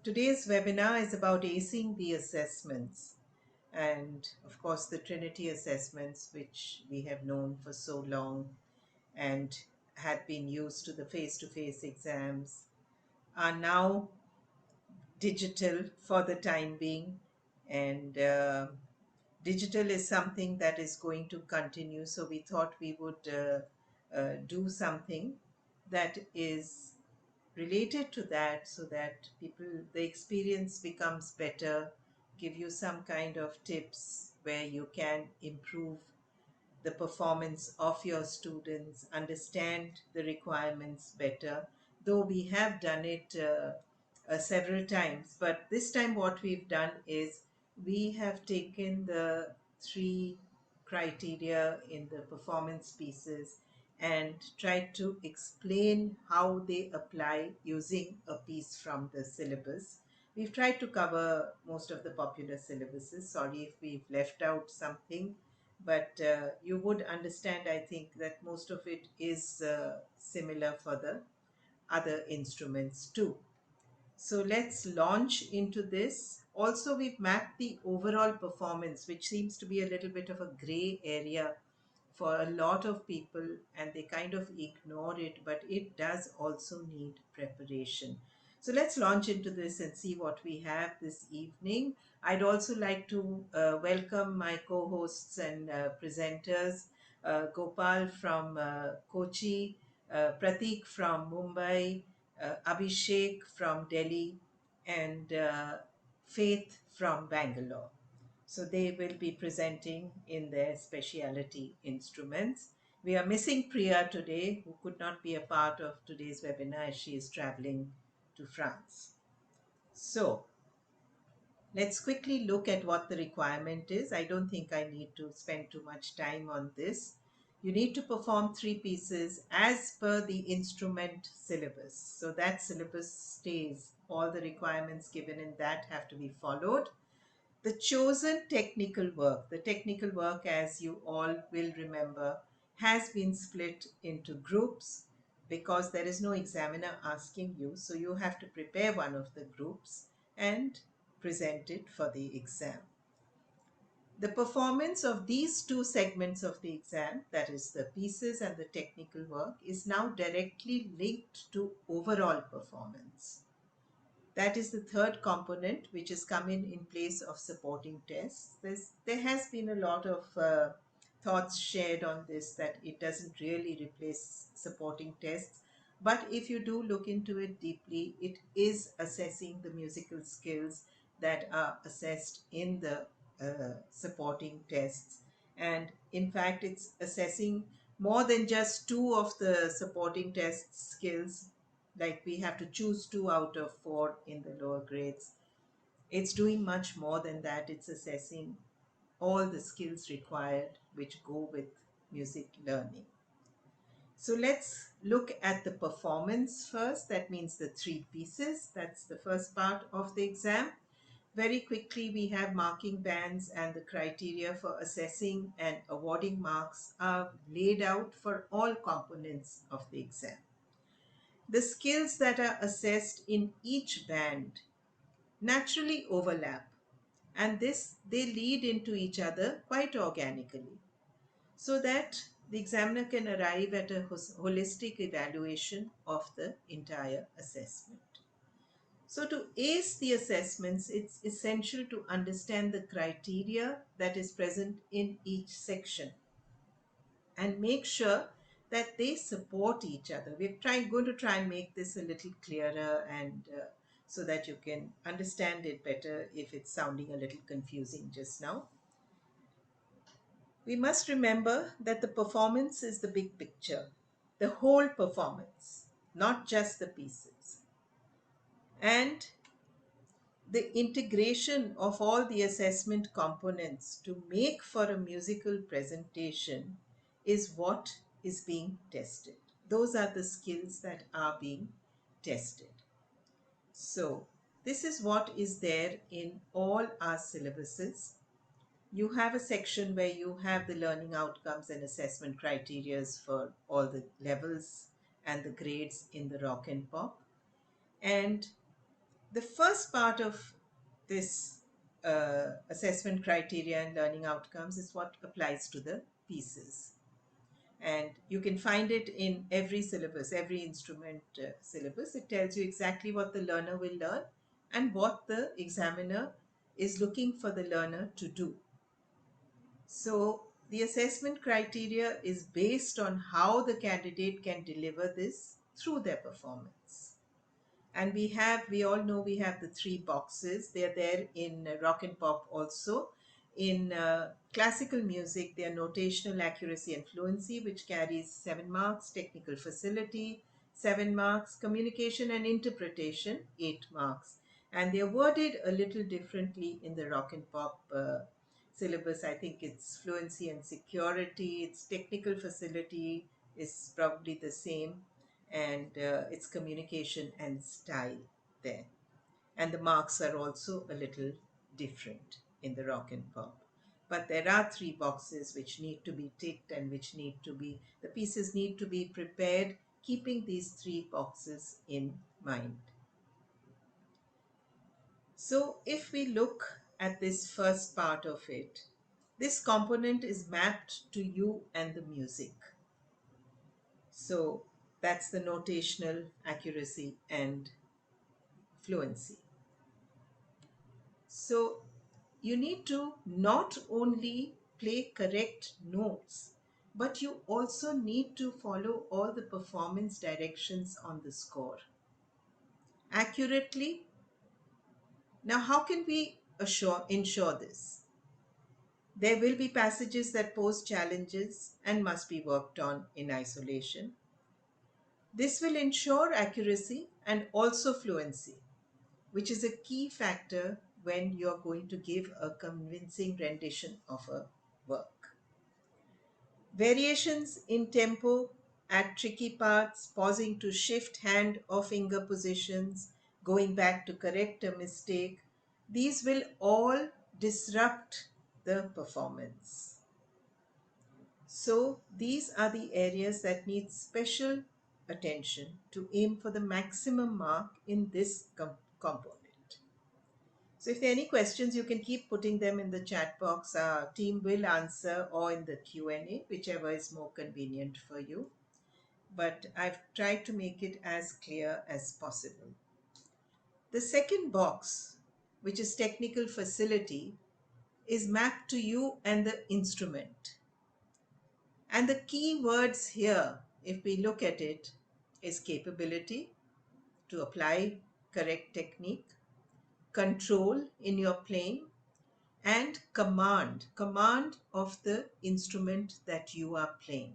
Today's webinar is about acing the assessments and, of course, the Trinity assessments, which we have known for so long and had been used to the face-to-face exams, are now digital for the time being. And digital is something that is going to continue. So we thought we would do something that is related to that so that the experience becomes better, give you some kind of tips where you can improve the performance of your students, understand the requirements better. Though we have done it several times, but this time what we've done is we have taken the three criteria in the performance pieces and tried to explain how they apply using a piece from the syllabus. We've tried to cover most of the popular syllabuses. Sorry if we've left out something, but you would understand, I think, that most of it is similar for the other instruments too. So let's launch into this. Also, we've mapped the overall performance, which seems to be a little bit of a gray area for a lot of people, and they kind of ignore it, but it does also need preparation. So let's launch into this and see what we have this evening. I'd also like to welcome my co-hosts and presenters, Gopal from Kochi, Pratik from Mumbai, Abhishek from Delhi, and Faith from Bangalore. So they will be presenting in their specialty instruments. We are missing Priya today, who could not be a part of today's webinar as she is traveling to France. So let's quickly look at what the requirement is. I don't think I need to spend too much time on this. You need to perform three pieces as per the instrument syllabus. So that syllabus stays. All the requirements given in that have to be followed. The chosen the technical work, as you all will remember, has been split into groups because there is no examiner asking you. So you have to prepare one of the groups and present it for the exam. The performance of these two segments of the exam, that is the pieces and the technical work, is now directly linked to overall performance. That is the third component, which is come in place of supporting tests. There has been a lot of thoughts shared on this, that it doesn't really replace supporting tests. But if you do look into it deeply, it is assessing the musical skills that are assessed in the supporting tests. And in fact, it's assessing more than just two of the supporting test skills, like we have to choose 2 out of 4 in the lower grades. It's doing much more than that. It's assessing all the skills required which go with music learning. So let's look at the performance first. That means the three pieces. That's the first part of the exam. Very quickly, we have marking bands, and the criteria for assessing and awarding marks are laid out for all components of the exam. The skills that are assessed in each band naturally overlap, and they lead into each other quite organically, so that the examiner can arrive at a holistic evaluation of the entire assessment. So to ace the assessments, it's essential to understand the criteria that is present in each section and make sure that they support each other. Going to try and make this a little clearer, and so that you can understand it better if it's sounding a little confusing just now. We must remember that the performance is the big picture, the whole performance, not just the pieces. And the integration of all the assessment components to make for a musical presentation is what is being tested. Those are the skills that are being tested. So, this is what is there in all our syllabuses. You have a section where you have the learning outcomes and assessment criteria for all the levels and the grades in the rock and pop. And The first part of this assessment criteria and learning outcomes is what applies to the pieces. And you can find it in every syllabus, every instrument syllabus. It tells you exactly what the learner will learn and what the examiner is looking for the learner to do. So the assessment criteria is based on how the candidate can deliver this through their performance. And we all know we have the three boxes. They're there in rock and pop also. In classical music, they are notational accuracy and fluency, which carries 7 marks, technical facility, 7 marks, communication and interpretation, 8 marks. And they're worded a little differently in the rock and pop syllabus. I think it's fluency and security, it's technical facility is probably the same, and it's communication and style there. And the marks are also a little different in the rock and pop. But there are three boxes which need to be ticked and which need to be, the pieces need to be prepared keeping these three boxes in mind. So if we look at this first part of it, this component is mapped to you and the music. So that's the notational accuracy and fluency. So you need to not only play correct notes, but you also need to follow all the performance directions on the score accurately. Now, how can we ensure this? There will be passages that pose challenges and must be worked on in isolation. This will ensure accuracy and also fluency, which is a key factor when you're going to give a convincing rendition of a work. Variations in tempo at tricky parts, pausing to shift hand or finger positions, going back to correct a mistake, these will all disrupt the performance. So, these are the areas that need special attention to aim for the maximum mark in this component. So if there are any questions, you can keep putting them in the chat box. Our team will answer, or in the Q&A, whichever is more convenient for you. But I've tried to make it as clear as possible. The second box, which is technical facility, is mapped to you and the instrument. And the key words here, if we look at it, is capability to apply correct technique, control in your playing, and command of the instrument that you are playing.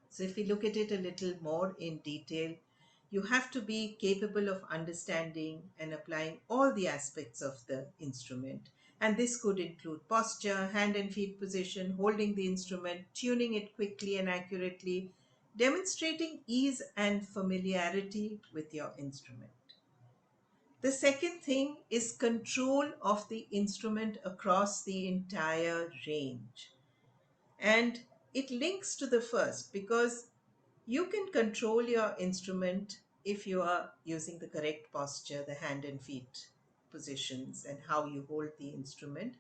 So if we look at it a little more in detail, you have to be capable of understanding and applying all the aspects of the instrument. And this could include posture, hand and feet position, holding the instrument, tuning it quickly and accurately, demonstrating ease and familiarity with your instrument. The second thing is control of the instrument across the entire range. And it links to the first because you can control your instrument if you are using the correct posture, the hand and feet positions, and how you hold the instrument.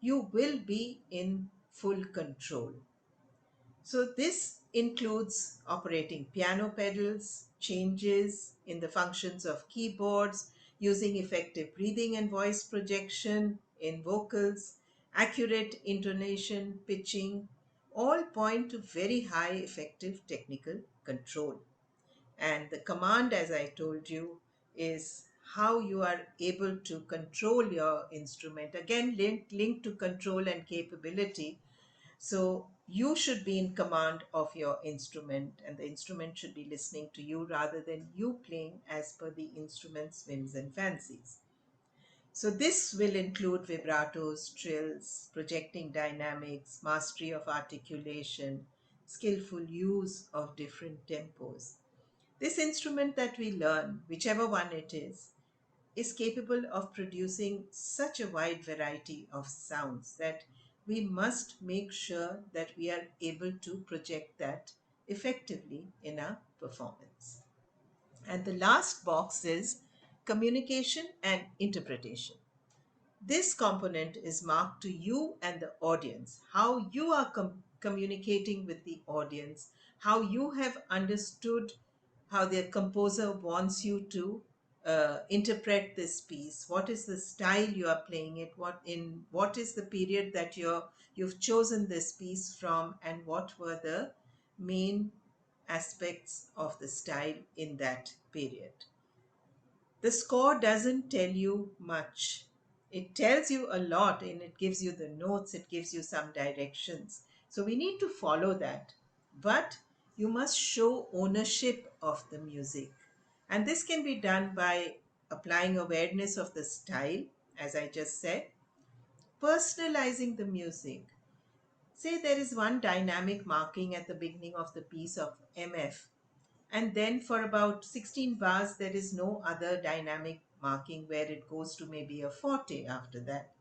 You will be in full control. So this includes operating piano pedals, changes in the functions of keyboards, using effective breathing and voice projection in vocals, accurate intonation, pitching, all point to very high effective technical control. And the command, as I told you, is how you are able to control your instrument. Again, linked to control and capability. So you should be in command of your instrument, and the instrument should be listening to you rather than you playing as per the instrument's whims and fancies. So this will include vibratos, trills, projecting dynamics, mastery of articulation, skillful use of different tempos. This instrument that we learn, whichever one it is capable of producing such a wide variety of sounds that we must make sure that we are able to project that effectively in our performance. And the last box is communication and interpretation. This component is marked to you and the audience, how you are communicating with the audience, how you have understood how the composer wants you to interpret this piece, what is the style you are playing it, what is the period that you've chosen this piece from, and what were the main aspects of the style in that period. The score doesn't tell you much. It tells you a lot and it gives you the notes, it gives you some directions. So we need to follow that. But you must show ownership of the music. And this can be done by applying awareness of the style, as I just said, personalizing the music. Say there is one dynamic marking at the beginning of the piece of MF, and then for about 16 bars, there is no other dynamic marking where it goes to maybe a forte after that.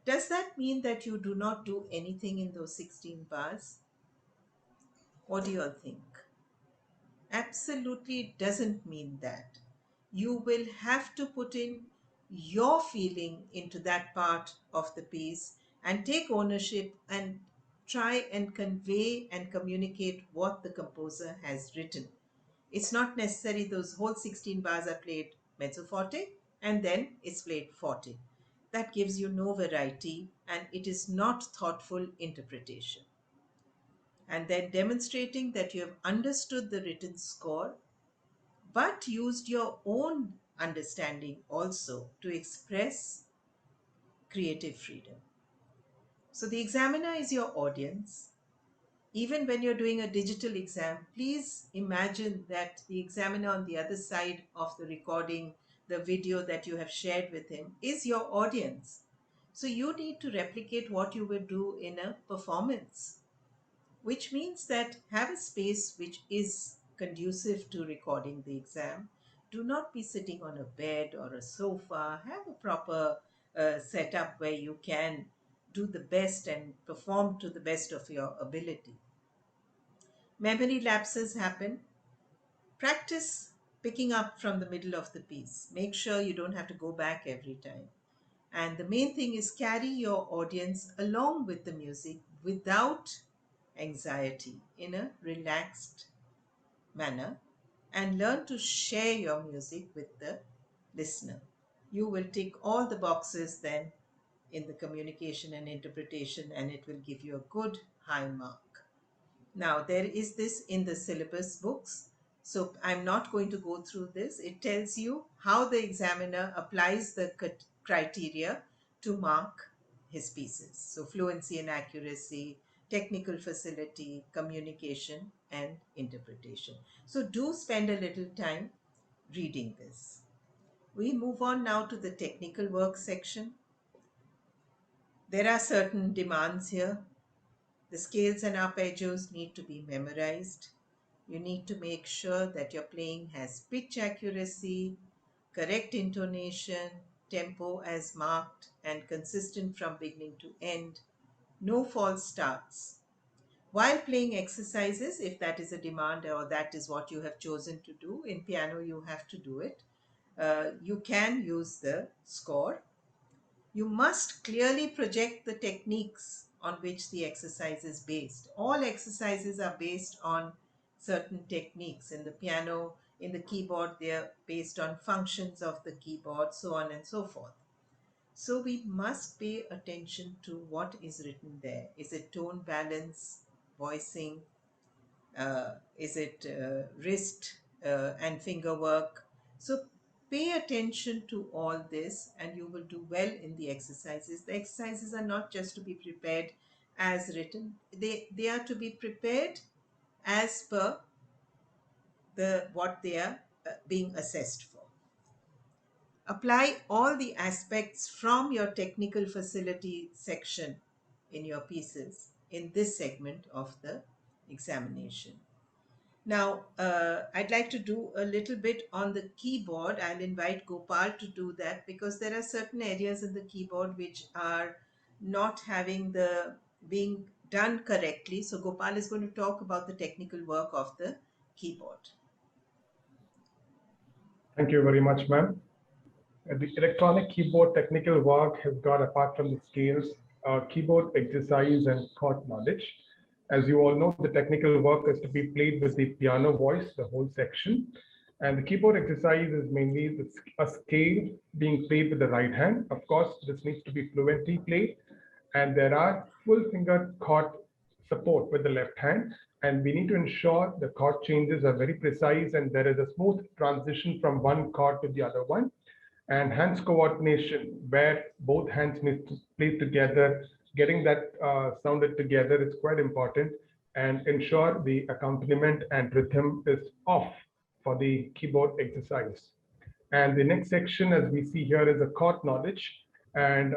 Does that mean that you do not do anything in those 16 bars? What do you all think? Absolutely doesn't mean that. You will have to put in your feeling into that part of the piece and take ownership and try and convey and communicate what the composer has written. It's not necessary those whole 16 bars are played mezzo forte and then it's played forte. That gives you no variety and it is not thoughtful interpretation. And then demonstrating that you have understood the written score but used your own understanding also to express creative freedom. So the examiner is your audience. Even when you're doing a digital exam, please imagine that the examiner on the other side of the recording, the video that you have shared with him, is your audience. So you need to replicate what you would do in a performance, which means that have a space which is conducive to recording the exam. Do not be sitting on a bed or a sofa. Have a proper setup where you can do the best and perform to the best of your ability. Memory lapses happen. Practice picking up from the middle of the piece. Make sure you don't have to go back every time. And the main thing is carry your audience along with the music without anxiety in a relaxed manner and learn to share your music with the listener. You will tick all the boxes then in the communication and interpretation, and it will give you a good high mark. Now, there is this in the syllabus books. So I'm not going to go through this. It tells you how the examiner applies the criteria to mark his pieces. So fluency and accuracy, technical facility, communication, and interpretation. So do spend a little time reading this. We move on now to the technical work section. There are certain demands here. The scales and arpeggios need to be memorized. You need to make sure that your playing has pitch accuracy, correct intonation, tempo as marked, and consistent from beginning to end. No false starts. While playing exercises, if that is a demand or that is what you have chosen to do, in piano you have to do it. You can use the score. You must clearly project the techniques on which the exercise is based. All exercises are based on certain techniques. In the piano, in the keyboard, they are based on functions of the keyboard, so on and so forth. So we must pay attention to what is written there. Is it tone balance, voicing? Is it wrist and finger work? So pay attention to all this and you will do well in the exercises. The exercises are not just to be prepared as written, they are to be prepared as per what they are being assessed for. Apply all the aspects from your technical facility section in your pieces in this segment of the examination. Now, I'd like to do a little bit on the keyboard. I'll invite Gopal to do that because there are certain areas in the keyboard which are not having the being done correctly. So Gopal is going to talk about the technical work of the keyboard. Thank you very much, ma'am. The electronic keyboard technical work has got, apart from the scales, keyboard exercise and chord knowledge. As you all know, the technical work is to be played with the piano voice, the whole section. And the keyboard exercise is mainly a scale being played with the right hand. Of course, this needs to be fluently played. And there are full finger chord support with the left hand. And we need to ensure the chord changes are very precise and there is a smooth transition from one chord to the other one. And hands coordination, where both hands need to play together, getting that sounded together is quite important, and ensure the accompaniment and rhythm is off for the keyboard exercise. And the next section, as we see here, is a chord knowledge. And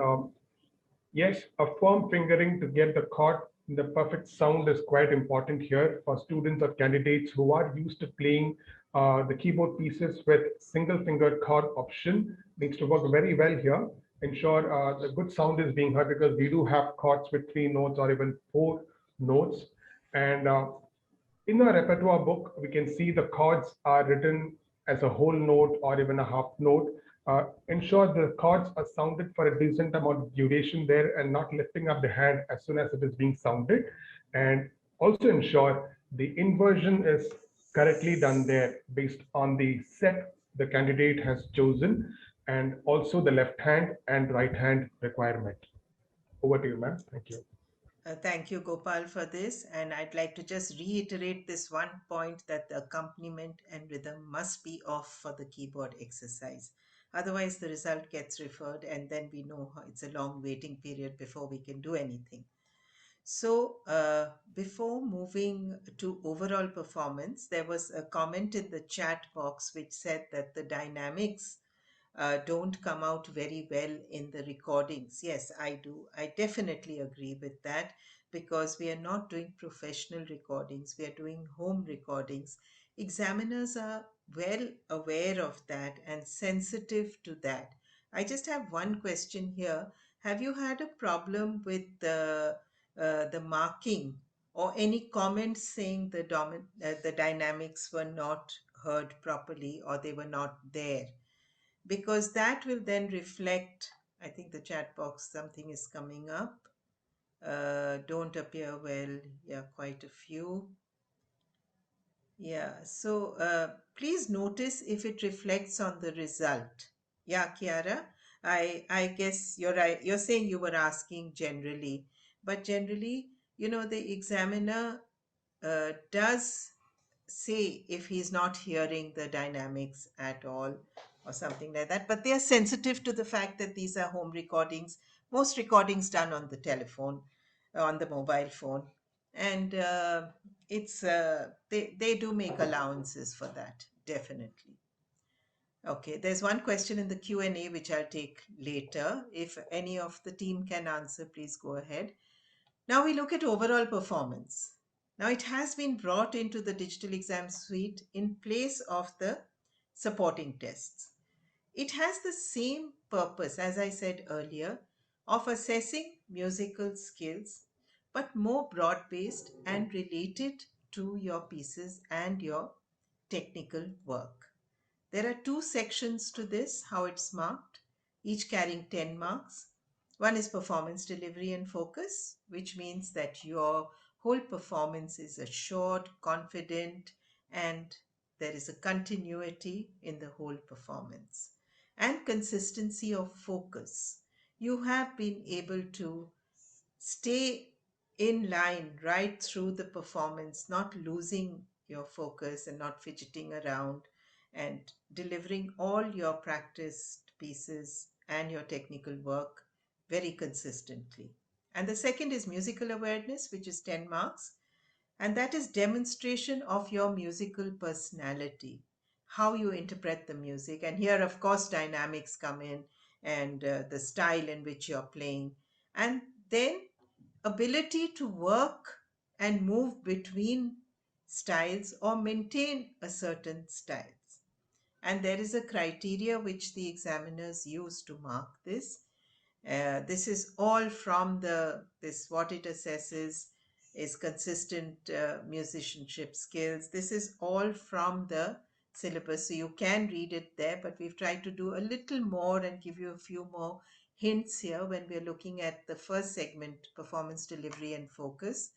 yes, a firm fingering to get the chord in the perfect sound is quite important here for students or candidates who are used to playing the keyboard pieces with single finger chord option. Needs to work very well here. Ensure the good sound is being heard because we do have chords with 3 notes or even 4 notes. And in our repertoire book, we can see the chords are written as a whole note or even a half note. Ensure the chords are sounded for a decent amount of duration there and not lifting up the hand as soon as it is being sounded. And also ensure the inversion is correctly done there based on the set the candidate has chosen, and also the left hand and right hand requirement. Over to you, ma'am. Thank you. Thank you, Gopal, for this. And I'd like to just reiterate this one point that the accompaniment and rhythm must be off for the keyboard exercise. Otherwise, the result gets referred, and then we know it's a long waiting period before we can do anything. So, before moving to overall performance, there was a comment in the chat box which said that the dynamics don't come out very well in the recordings. Yes, I do. I definitely agree with that because we are not doing professional recordings, we are doing home recordings. Examiners are well aware of that and sensitive to that. I just have one question here. Have you had a problem with the marking or any comments saying the dynamics were not heard properly or they were not there? Because that will then reflect. I think the chat box, something is coming up. Don't appear well. Yeah, quite a few. Yeah, so please notice if it reflects on the result. Yeah, Kiara, I guess you're right. You're saying you were asking generally, but generally, the examiner does say if he's not hearing the dynamics at all or something like that. But they are sensitive to the fact that these are home recordings, most recordings done on the telephone, on the mobile phone. And they do make allowances for that, definitely. Okay, there's one question in the Q&A which I'll take later. If any of the team can answer, please go ahead. Now we look at overall performance. Now it has been brought into the digital exam suite in place of the supporting tests. It has the same purpose, as I said earlier, of assessing musical skills, but more broad based and related to your pieces and your technical work. There are two sections to this, how it's marked, each carrying 10 marks. One is performance delivery and focus, which means that your whole performance is assured, confident, and there is a continuity in the whole performance. And consistency of focus. You have been able to stay in line right through the performance, not losing your focus and not fidgeting around, and delivering all your practiced pieces and your technical work very consistently. And the second is musical awareness, which is 10 marks, and that is demonstration of your musical personality, how you interpret the music. And here, of course, dynamics come in and the style in which you're playing. And then ability to work and move between styles or maintain a certain styles. And there is a criteria which the examiners use to mark this. This is all from this what it assesses is consistent musicianship skills. This is all from the syllabus, so you can read it there, but we've tried to do a little more and give you a few more hints here when we're looking at the first segment, performance, delivery, and focus.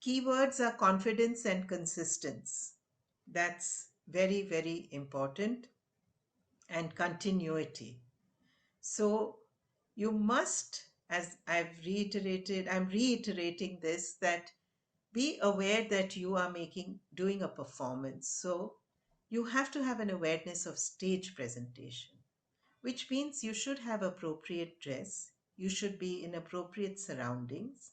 Keywords are confidence and consistence. That's very, very important, and continuity. So you must, as I'm reiterating this, that be aware that you are doing a performance. So you have to have an awareness of stage presentation, which means you should have appropriate dress, you should be in appropriate surroundings.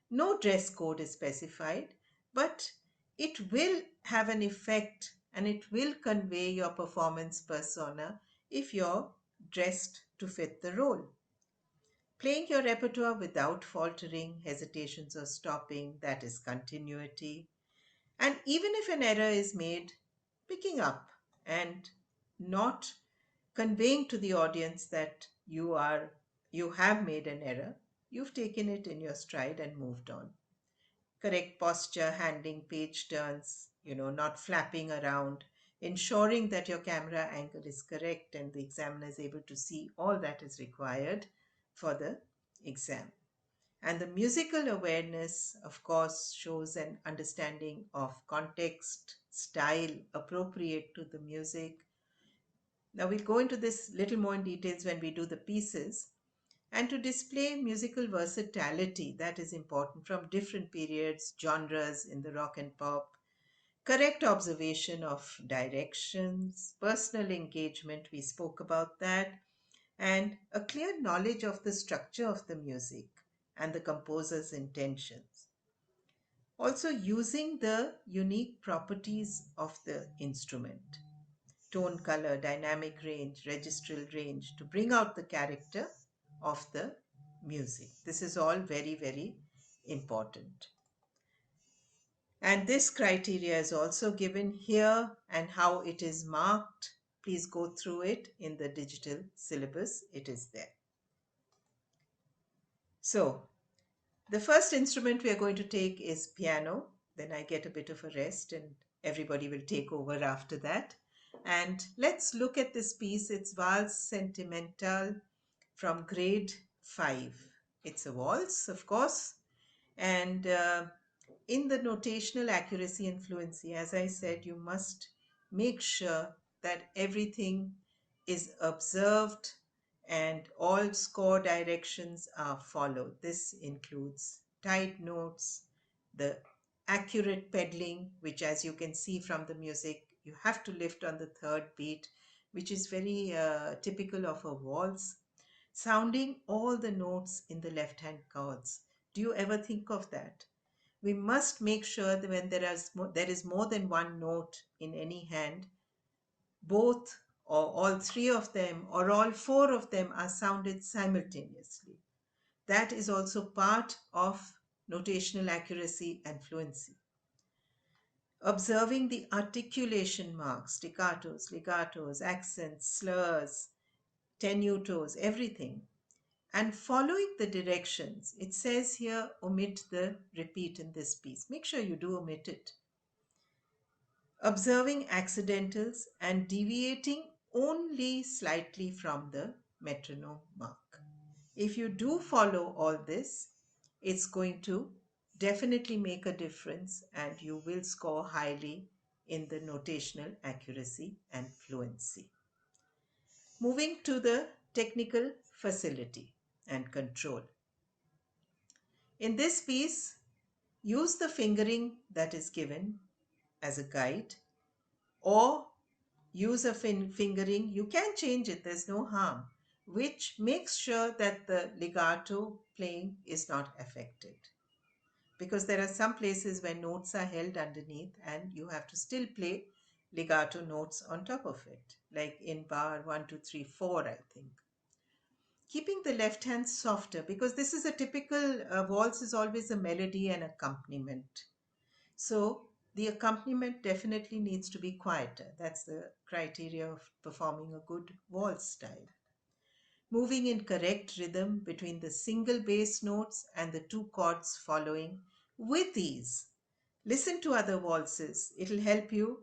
No dress code is specified, but it will have an effect and it will convey your performance persona if you're dressed to fit the role. Playing your repertoire without faltering, hesitations, or stopping, that is continuity. And even if an error is made, picking up and not conveying to the audience that you have made an error, you've taken it in your stride and moved on. Correct posture, handling page turns, not flapping around, ensuring that your camera angle is correct and the examiner is able to see all that is required for the exam. And the musical awareness, of course, shows an understanding of context, style appropriate to the music. Now, we'll go into this little more in details when we do the pieces. And to display musical versatility, that is important, from different periods, genres in the rock and pop, correct observation of directions, personal engagement, we spoke about that, and a clear knowledge of the structure of the music and the composer's intentions. Also, using the unique properties of the instrument, tone, color, dynamic range, registral range, to bring out the character of the music. This is all very, very important. And this criteria is also given here and how it is marked. Please go through it in the digital syllabus. It is there. So, the first instrument we are going to take is piano. Then I get a bit of a rest and everybody will take over after that. And let's look at this piece. It's Valse Sentimentale from grade 5. It's a waltz, of course. And in the notational accuracy and fluency, as I said, you must make sure that everything is observed and all score directions are followed. This includes tight notes, the accurate pedaling, which, as you can see from the music, you have to lift on the third beat, which is very typical of a waltz. Sounding all the notes in the left hand chords. Do you ever think of that? We must make sure that when there is more than one note in any hand, both or all three of them or all four of them are sounded simultaneously. That is also part of notational accuracy and fluency. Observing the articulation marks, staccatos, legatos, accents, slurs, tenutos, everything. And following the directions, it says here, omit the repeat in this piece. Make sure you do omit it. Observing accidentals and deviating only slightly from the metronome mark. If you do follow all this, it's going to definitely make a difference and you will score highly in the notational accuracy and fluency. Moving to the technical facility and control. In this piece, use the fingering that is given as a guide or use a fingering, you can change it, there's no harm, which makes sure that the legato playing is not affected. Because there are some places where notes are held underneath and you have to still play legato notes on top of it, like in bar 1, 2, 3, 4, I think. Keeping the left hand softer, because this is a typical waltz is always a melody and accompaniment. So the accompaniment definitely needs to be quieter. That's the criteria of performing a good waltz style. Moving in correct rhythm between the single bass notes and the two chords following with ease. Listen to other waltzes. It'll help you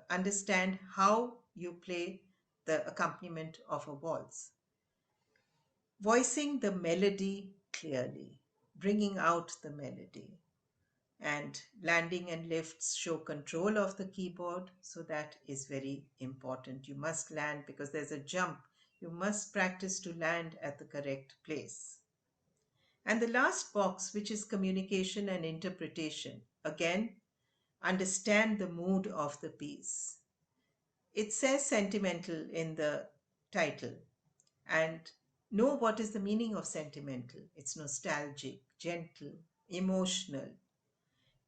understand how you play the accompaniment of a waltz. Voicing the melody clearly, bringing out the melody, and landing and lifts show control of the keyboard. So that is very important. You must land because there's a jump. You must practice to land at the correct place. And the last box, which is communication and interpretation, again, understand the mood of the piece. It says sentimental in the title, and know what is the meaning of sentimental. It's nostalgic, gentle, emotional,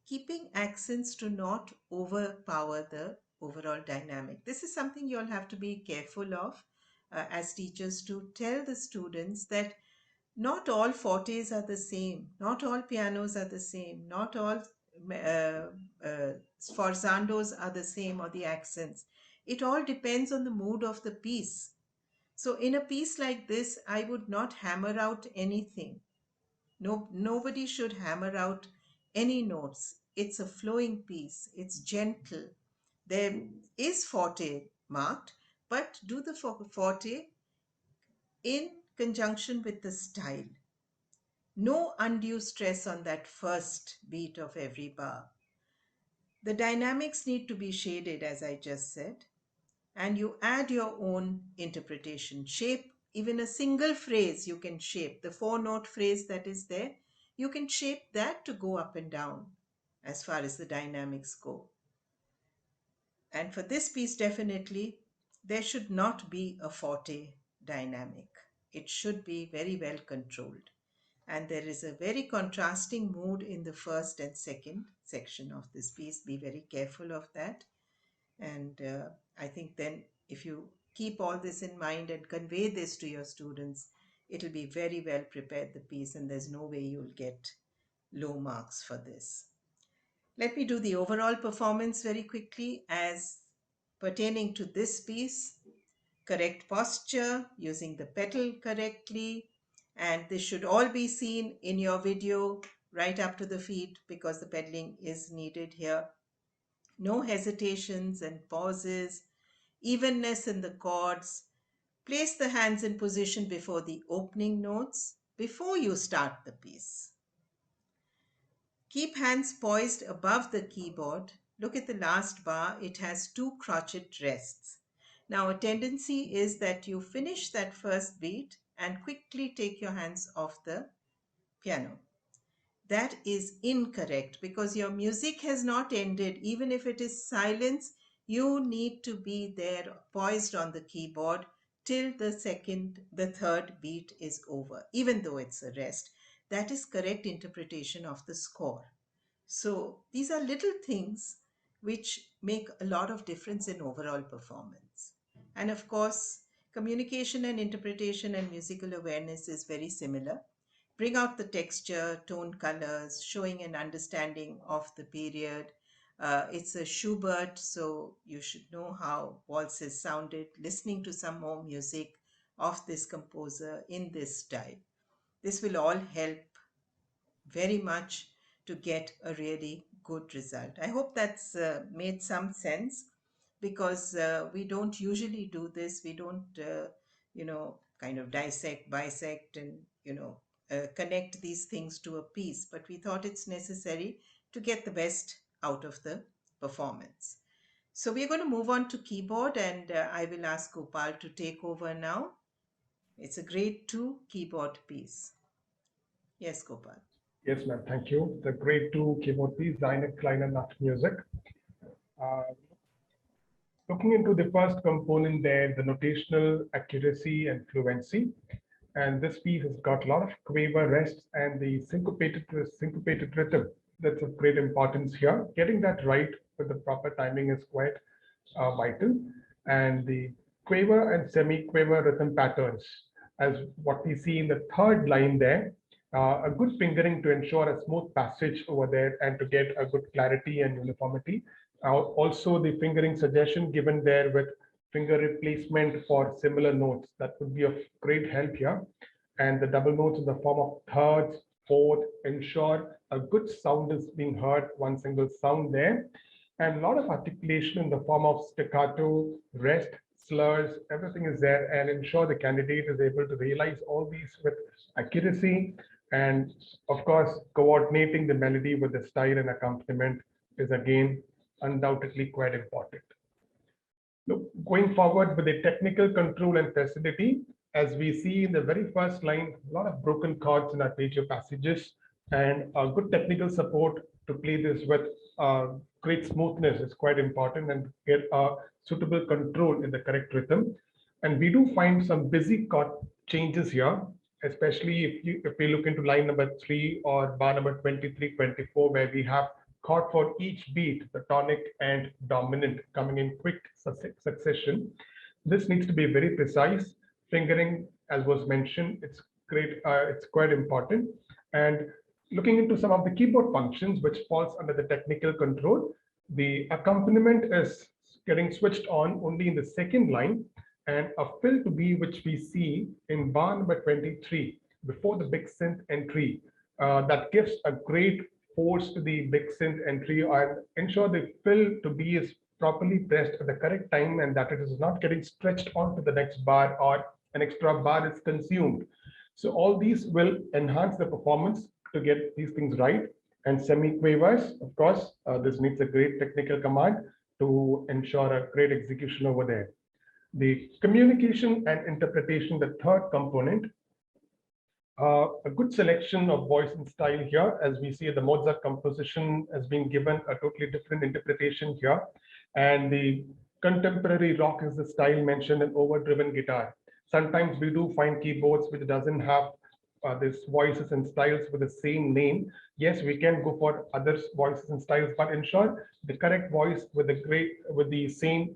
keeping accents to not overpower the overall dynamic. This is something you'll have to be careful of as teachers, to tell the students that not all fortes are the same, not all pianos are the same, not all sforzandos are the same, or the accents. It all depends on the mood of the piece. So, in a piece like this, I would not hammer out anything. No, nobody should hammer out any notes. It's a flowing piece, it's gentle. There is forte marked, but do the forte in conjunction with the style. No undue stress on that first beat of every bar. The dynamics need to be shaded, as I just said, and you add your own interpretation. Shape even a single phrase, you can shape the four note phrase that is there. You can shape that to go up and down as far as the dynamics go. And for this piece, definitely, there should not be a forte dynamic. It should be very well controlled. And there is a very contrasting mood in the first and second section of this piece. Be very careful of that. And I think then, if you keep all this in mind and convey this to your students, it'll be very well prepared, the piece, and there's no way you'll get low marks for this. Let me do the overall performance very quickly as pertaining to this piece. Correct posture, using the pedal correctly, and this should all be seen in your video right up to the feet because the pedaling is needed here. No hesitations and pauses, evenness in the chords. Place the hands in position before the opening notes before you start the piece. Keep hands poised above the keyboard. Look at the last bar, it has two crotchet rests. Now, a tendency is that you finish that first beat and quickly take your hands off the piano. That is incorrect because your music has not ended. Even if it is silence, you need to be there poised on the keyboard till the third beat is over, even though it's a rest. That is correct interpretation of the score. So these are little things which make a lot of difference in overall performance. And of course, communication and interpretation and musical awareness is very similar. Bring out the texture, tone, colors, showing an understanding of the period. It's a Schubert, so you should know how waltzes sounded, listening to some more music of this composer in this style. This will all help very much to get a really good result. I hope that's made some sense because we don't usually do this. We don't, kind of dissect, bisect, and, connect these things to a piece. But we thought it's necessary to get the best out of the performance. So we're going to move on to keyboard, and I will ask Gopal to take over now. It's a grade 2 keyboard piece. Yes, Gopal. Yes, ma'am. Thank you. The grade 2 keyboard piece, Eine, Kleine, Nachtmusik. Uh, Looking into the first component there, the notational accuracy and fluency. And this piece has got a lot of quaver rests and the syncopated rhythm. That's of great importance here. Getting that right with the proper timing is quite vital. And the quaver and semi-quaver rhythm patterns, as what we see in the third line there, a good fingering to ensure a smooth passage over there and to get a good clarity and uniformity. Also, the fingering suggestion given there with finger replacement for similar notes, that would be of great help here. And the double notes in the form of thirds, fourth, ensure a good sound is being heard, one single sound there. and a lot of articulation in the form of staccato, rest, slurs, everything is there, and ensure the candidate is able to realize all these with accuracy. And of course, coordinating the melody with the style and accompaniment is again undoubtedly quite important. Look, going forward with the technical control and facility, as we see in the very first line, a lot of broken chords in arpeggio passages and a good technical support to play this with great smoothness is quite important and get a suitable control in the correct rhythm. And we do find some busy chord changes here, especially if we look into line number 3 or bar number 23, 24, where we have chord for each beat, the tonic and dominant coming in quick succession. This needs to be very precise. Fingering, as was mentioned, it's great. It's quite important. And looking into some of the keyboard functions, which falls under the technical control, the accompaniment is getting switched on only in the second line, and a fill to be which we see in bar number 23 before the big synth entry. That gives a great force to the big synth entry and ensure the fill to be is properly pressed at the correct time and that it is not getting stretched onto the next bar or an extra bar is consumed. So all these will enhance the performance to get these things right. And semi-quavers, of course, this needs a great technical command to ensure a great execution over there. The communication and interpretation, the third component, a good selection of voice and style here, as we see the Mozart composition has been given a totally different interpretation here. And the contemporary rock is the style mentioned in overdriven guitar. Sometimes we do find keyboards which doesn't have this voices and styles with the same name. Yes, we can go for other voices and styles, but ensure the correct voice with the same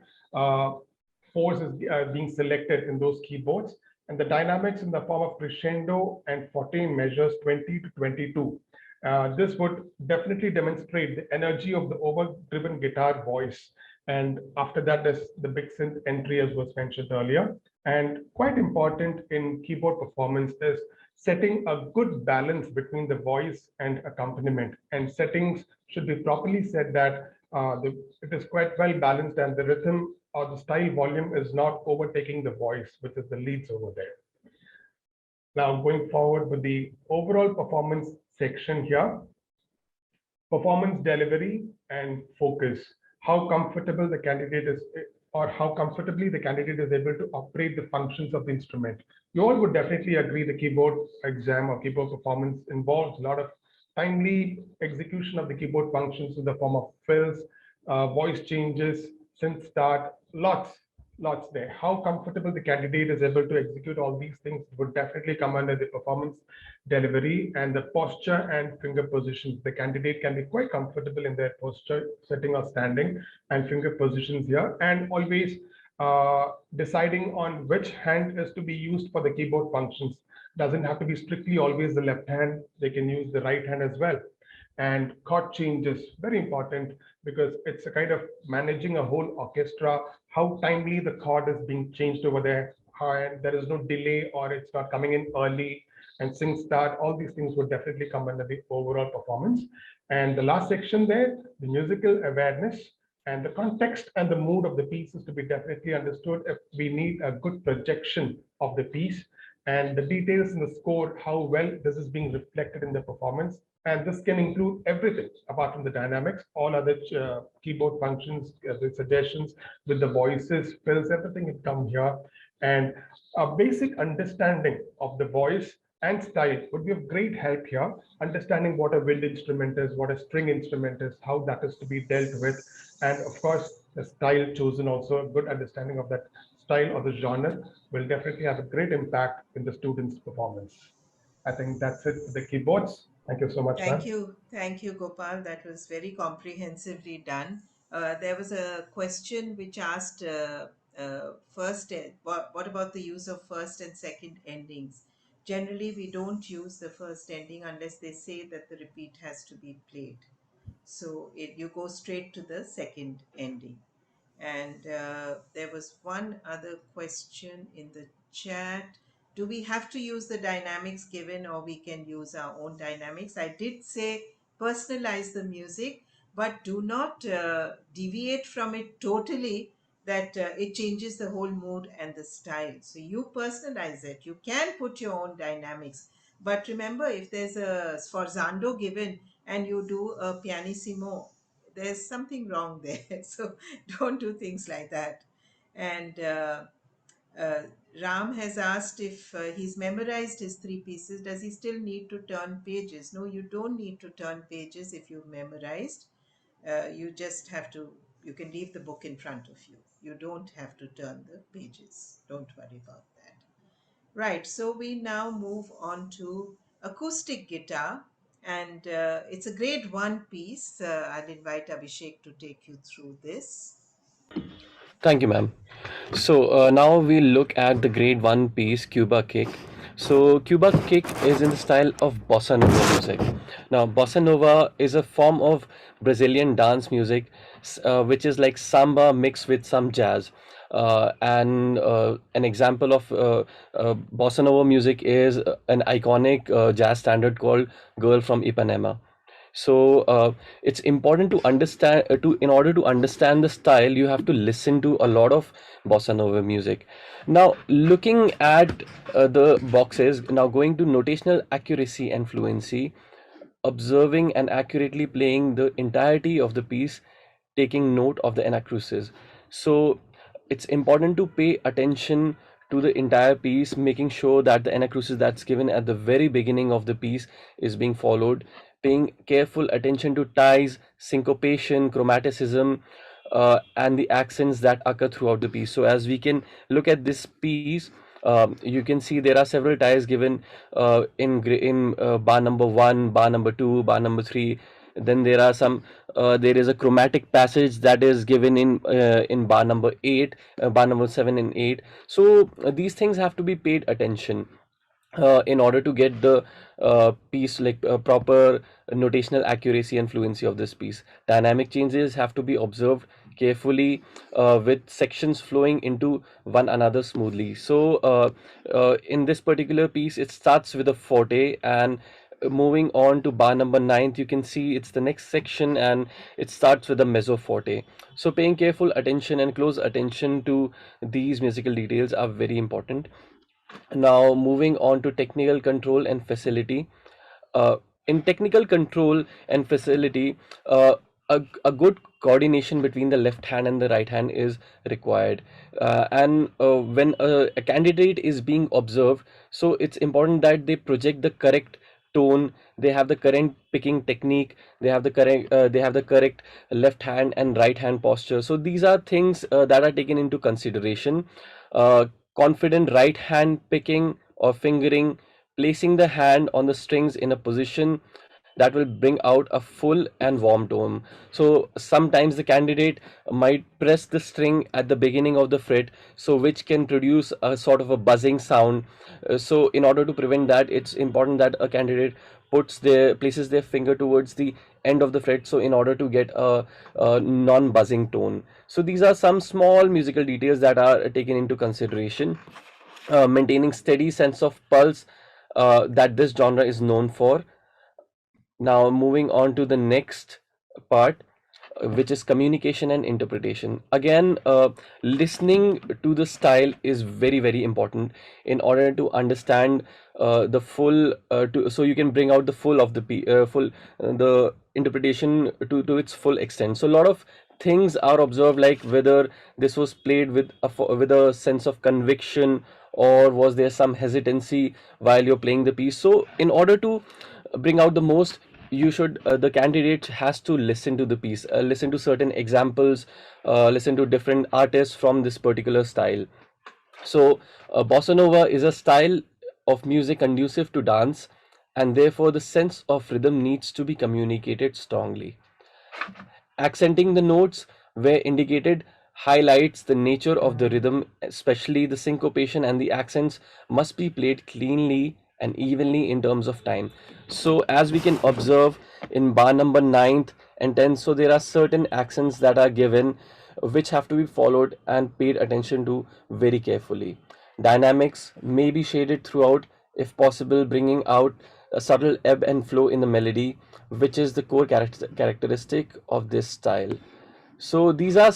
force is being selected in those keyboards, and the dynamics in the form of crescendo and forte measures 20 to 22. This would definitely demonstrate the energy of the overdriven guitar voice. And after that, there's the big synth entry, as was mentioned earlier. And quite important in keyboard performance is setting a good balance between the voice and accompaniment. And settings should be properly set that it is quite well balanced and the rhythm or the style volume is not overtaking the voice, which is the leads over there. Now going forward with the overall performance section here, performance delivery and focus, how comfortable the candidate is or how comfortably the candidate is able to operate the functions of the instrument. You all would definitely agree the keyboard exam or keyboard performance involves a lot of timely execution of the keyboard functions in the form of fills, voice changes, synth start, lots there. How comfortable the candidate is able to execute all these things would definitely come under the performance delivery and the posture and finger positions. The candidate can be quite comfortable in their posture, sitting or standing, and finger positions here, and always deciding on which hand is to be used for the keyboard functions. Doesn't have to be strictly always the left hand. They can use the right hand as well. And chord changes, very important because it's a kind of managing a whole orchestra, how timely the chord is being changed over there, and there is no delay or it's not coming in early, and sync start, all these things would definitely come under the overall performance. And the last section there, the musical awareness and the context and the mood of the piece is to be definitely understood if we need a good projection of the piece, and the details in the score, how well this is being reflected in the performance. And this can include everything apart from the dynamics, all other keyboard functions, the suggestions with the voices, fills, everything will come here. And a basic understanding of the voice and style would be of great help here. Understanding what a wind instrument is, what a string instrument is, how that is to be dealt with. And of course, the style chosen also, a good understanding of that style or the genre will definitely have a great impact in the student's performance. I think that's it for the keyboards. Thank you so much, ma'am. Thank you, Gopal. That was very comprehensively done. There was a question which asked what about the use of first and second endings? Generally, we don't use the first ending unless they say that the repeat has to be played. So you go straight to the second ending. And there was one other question in the chat. Do we have to use the dynamics given or we can use our own dynamics? I did say personalize the music, but do not deviate from it totally, that it changes the whole mood and the style. So you personalize it. You can put your own dynamics. But remember, if there's a sforzando given and you do a pianissimo, there's something wrong there. So don't do things like that. And uh, Ram has asked if he's memorized his three pieces, does he still need to turn pages? No, you don't need to turn pages if you've memorized. You just have to, you can leave the book in front of you. You don't have to turn the pages. Don't worry about that. Right, so we now move on to acoustic guitar, and it's a grade one piece. I'll invite Abhishek to take you through this. Thank you, ma'am. So now we look at the grade one piece, Cuba Kick. So Cuba Kick is in the style of bossa nova music. Now, bossa nova is a form of Brazilian dance music, which is like samba mixed with some jazz. And an example of bossa nova music is an iconic jazz standard called "Girl from Ipanema." So it's important to understand to in order to understand the style, you have to listen to a lot of bossa nova music. Now, looking at the boxes, now going to notational accuracy and fluency, observing and accurately playing the entirety of the piece, taking note of the anacrusis. So it's important to pay attention to the entire piece, making sure that the anacrusis that's given at the very beginning of the piece is being followed, paying careful attention to ties, syncopation, chromaticism, and the accents that occur throughout the piece. So as we can look at this piece, you can see there are several ties given in bar number one, bar number two, bar number three. Then there are some. There is a chromatic passage that is given in bar number eight, bar number seven and eight. So these things have to be paid attention in order to get the piece like proper notational accuracy and fluency of this piece. Dynamic changes have to be observed carefully with sections flowing into one another smoothly. So in this particular piece, it starts with a forte, and moving on to bar number ninth, you can see it's the next section and it starts with a mezzo forte. So paying careful attention and close attention to these musical details are very important. Now, moving on to technical control and facility. Uh, in technical control and facility, a good coordination between the left hand and the right hand is required. And when a candidate is being observed, so it's important that they project the correct tone, they have the correct picking technique, they have the correct left hand and right hand posture. So these are things that are taken into consideration. uh, Confident right hand picking or fingering, placing the hand on the strings in a position that will bring out a full and warm tone. So sometimes the candidate might press the string at the beginning of the fret, so which can produce a sort of a buzzing sound. So in order to prevent that, it's important that a candidate places their finger towards the end of the fret, so in order to get a non-buzzing tone. So these are some small musical details that are taken into consideration. Maintaining steady sense of pulse that this genre is known for. Now, moving on to the next part, which is communication and interpretation. Again, listening to the style is very, very important in order to understand the full, so you can bring out the full of the interpretation to its full extent. So, a lot of things are observed, like whether this was played with with a sense of conviction, or was there some hesitancy while you're playing the piece. So, in order to bring out the most, you should the candidate has to listen to the piece, listen to certain examples, listen to different artists from this particular style. So bossa nova is a style of music conducive to dance, and therefore the sense of rhythm needs to be communicated strongly. Accenting the notes where indicated highlights the nature of the rhythm, especially the syncopation, and the accents must be played cleanly and evenly in terms of time. So, as we can observe in bar number ninth and 10th, so there are certain accents that are given which have to be followed and paid attention to very carefully. Dynamics may be shaded throughout if possible, bringing out a subtle ebb and flow in the melody, which is the core characteristic of this style. So these are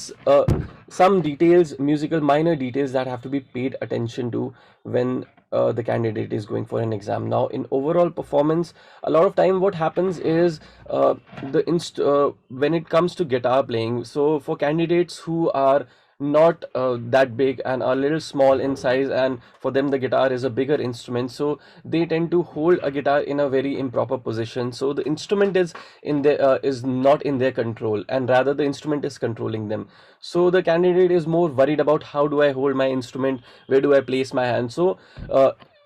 some details, musical minor details that have to be paid attention to when the candidate is going for an exam. Now, in overall performance, a lot of time what happens is when it comes to guitar playing. So for candidates who are not that big and are a little small in size, and for them the guitar is a bigger instrument, so they tend to hold a guitar in a very improper position, so the instrument is not in their control, and rather the instrument is controlling them. So the candidate is more worried about how do I hold my instrument, where do I place my hand. So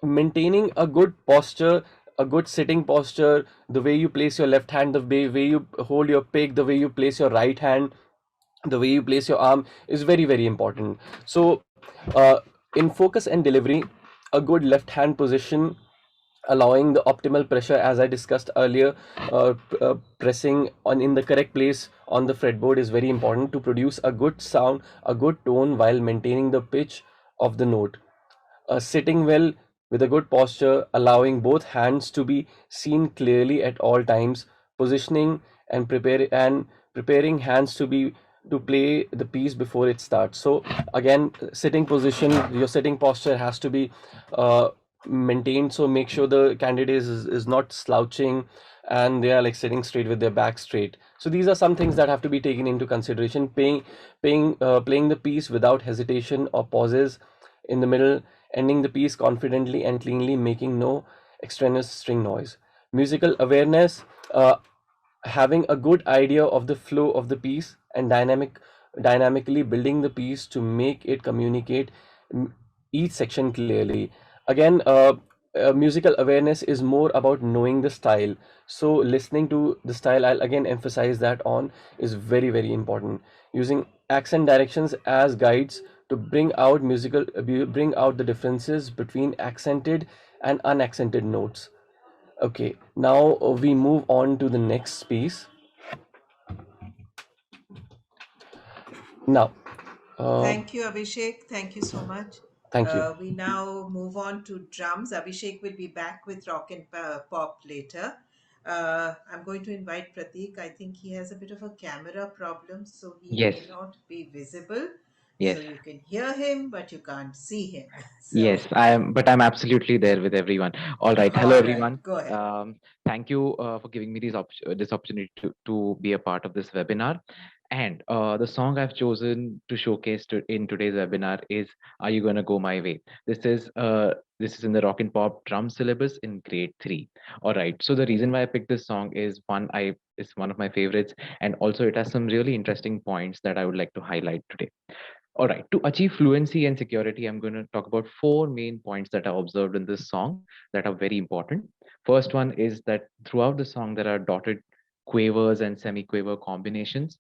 maintaining a good posture, a good sitting posture, the way you place your left hand, the way you hold your pick, the way you place your right hand, the way you place your arm is very very important. So in focus and delivery, a good left hand position, allowing the optimal pressure as I discussed earlier, pressing on in the correct place on the fretboard is very important to produce a good sound, a good tone while maintaining the pitch of the note. Sitting well with a good posture, allowing both hands to be seen clearly at all times, positioning and preparing hands to play the piece before it starts. So again, sitting position, your sitting posture has to be uh, maintained. So make sure the candidate is not slouching and they are like sitting straight with their back straight. So these are some things that have to be taken into consideration. Playing the piece without hesitation or pauses in the middle, ending the piece confidently and cleanly, making no extraneous string noise. Musical awareness, having a good idea of the flow of the piece and dynamically building the piece to make it communicate each section clearly. Again, musical awareness is more about knowing the style. So listening to the style, I'll again emphasize that on, is very very important. Using accent directions as guides to bring out the differences between accented and unaccented notes. Okay, now we move on to the next piece. Now, uh, Thank you, Abhishek. Thank you so much. thank you. We now move on to drums. Abhishek will be back with rock and pop later. I'm going to invite Pratik. I think he has a bit of a camera problem, so he Yes, may not be visible. So yes, you can hear him, but you can't see him. yes. So, I am, but I'm absolutely there with everyone. All right. Hello, all right, everyone. go ahead. Thank you for giving me this opportunity to be a part of this webinar. And the song I've chosen to showcase in today's webinar is "Are You Gonna Go My Way." This is in the rock and pop drum syllabus in grade 3. All right. So the reason why I picked this song is it's one of my favorites, and also it has some really interesting points that I would like to highlight today. All right, to achieve fluency and security, I'm going to talk about four main points that I observed in this song that are very important. First one is that throughout the song, there are dotted quavers and semi-quaver combinations.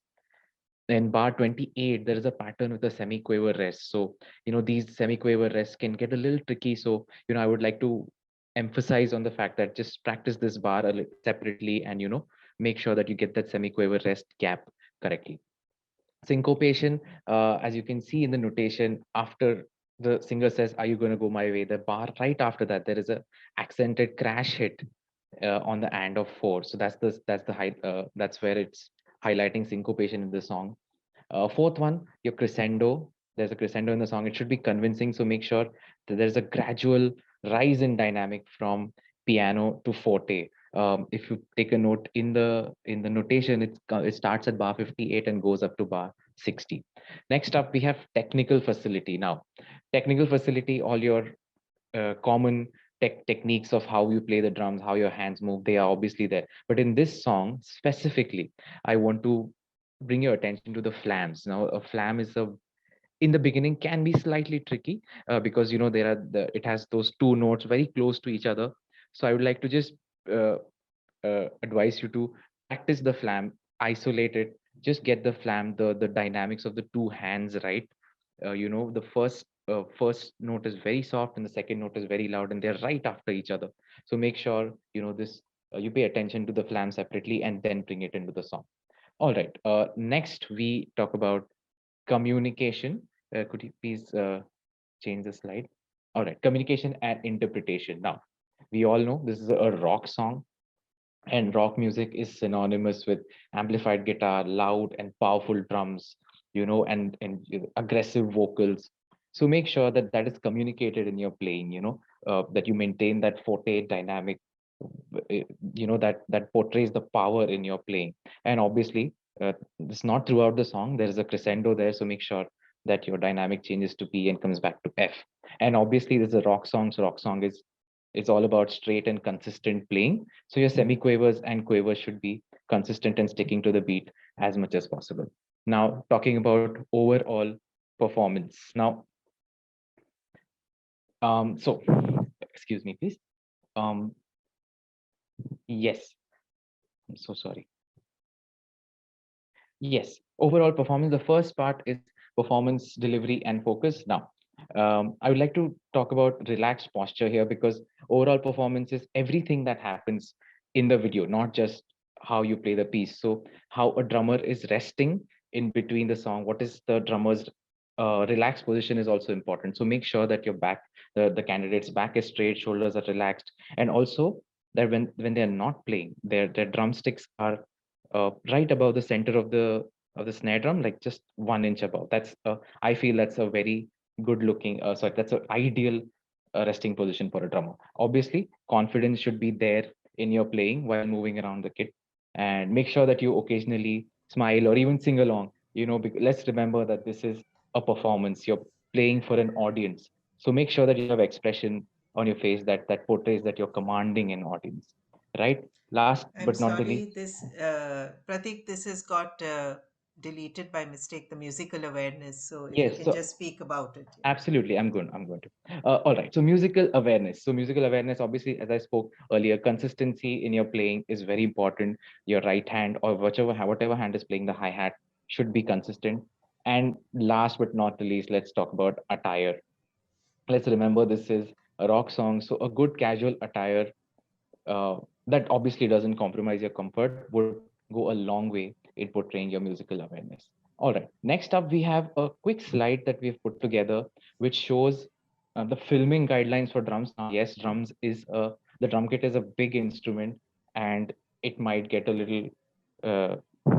In bar 28, there is a pattern with a semi-quaver rest. So, these semi-quaver rests can get a little tricky. So, I would like to emphasize on the fact that just practice this bar separately and, make sure that you get that semi-quaver rest gap correctly. Syncopation, as you can see in the notation, after the singer says, "Are you going to go my way?" The bar right after that, there is a accented crash hit on the and of four. So that's where it's highlighting syncopation in the song. Fourth one, your crescendo. There's a crescendo in the song. It should be convincing. So make sure that there's a gradual rise in dynamic from piano to forte. If you take a note in the notation, it starts at bar 58 and goes up to bar 60. Next up, we have technical facility. Now, technical facility, all your common techniques of how you play the drums, how your hands move, they are obviously there. But in this song specifically, I want to bring your attention to the flams. Now, a flam is a in the beginning can be slightly tricky because it has those two notes very close to each other. So I would like to just uh, advise you to practice the flam, isolate it, just get the flam, the dynamics of the two hands right. The first note is very soft and the second note is very loud, and they're right after each other. So make sure this you pay attention to the flam separately and then bring it into the song. All right. Next, we talk about communication. Could you please change the slide? All right, communication and interpretation. Now, We all know this is a rock song, and rock music is synonymous with amplified guitar, loud and powerful drums, and aggressive vocals. So make sure that that is communicated in your playing, that you maintain that forte dynamic, that portrays the power in your playing. And obviously, it's not throughout the song, there is a crescendo there, so make sure that your dynamic changes to B and comes back to F. And obviously, this is a rock song, so rock song is it's all about straight and consistent playing. So your semiquavers and quavers should be consistent and sticking to the beat as much as possible. Now, talking about overall performance. Now, so excuse me, please. Um, yes, I'm so sorry. Yes, overall performance. The first part is performance, delivery, and focus. Now, I would like to talk about relaxed posture here, because overall performance is everything that happens in the video, not just how you play the piece. So, how a drummer is resting in between the song, what is the drummer's relaxed position is also important. So, make sure that your back, the candidate's back is straight, shoulders are relaxed, and also that when they're not playing, their drumsticks are right above the center of the snare drum, like just 1 inch above. I feel that's a very good looking. Sorry, that's an ideal resting position for a drummer. Obviously, confidence should be there in your playing while moving around the kit, and make sure that you occasionally smile or even sing along. Because let's remember that this is a performance. You're playing for an audience, so make sure that you have expression on your face that portrays that you're commanding an audience, right? Last I'm but not the sorry, least. Pratik, this has got deleted by mistake, the musical awareness. So if you Yes, can so just speak about it. Yeah. absolutely, I'm going to. All right. So musical awareness. So musical awareness, obviously, as I spoke earlier, consistency in your playing is very important. Your right hand or whatever hand is playing the hi hat should be consistent. And last but not the least, let's talk about attire. Let's remember this is a rock song, so a good casual attire uh, that obviously doesn't compromise your comfort would go a long way in portraying your musical awareness. All right. Next up, we have a quick slide that we've put together, which shows the filming guidelines for drums. Now, yes, the drum kit is a big instrument, and it might get a little uh,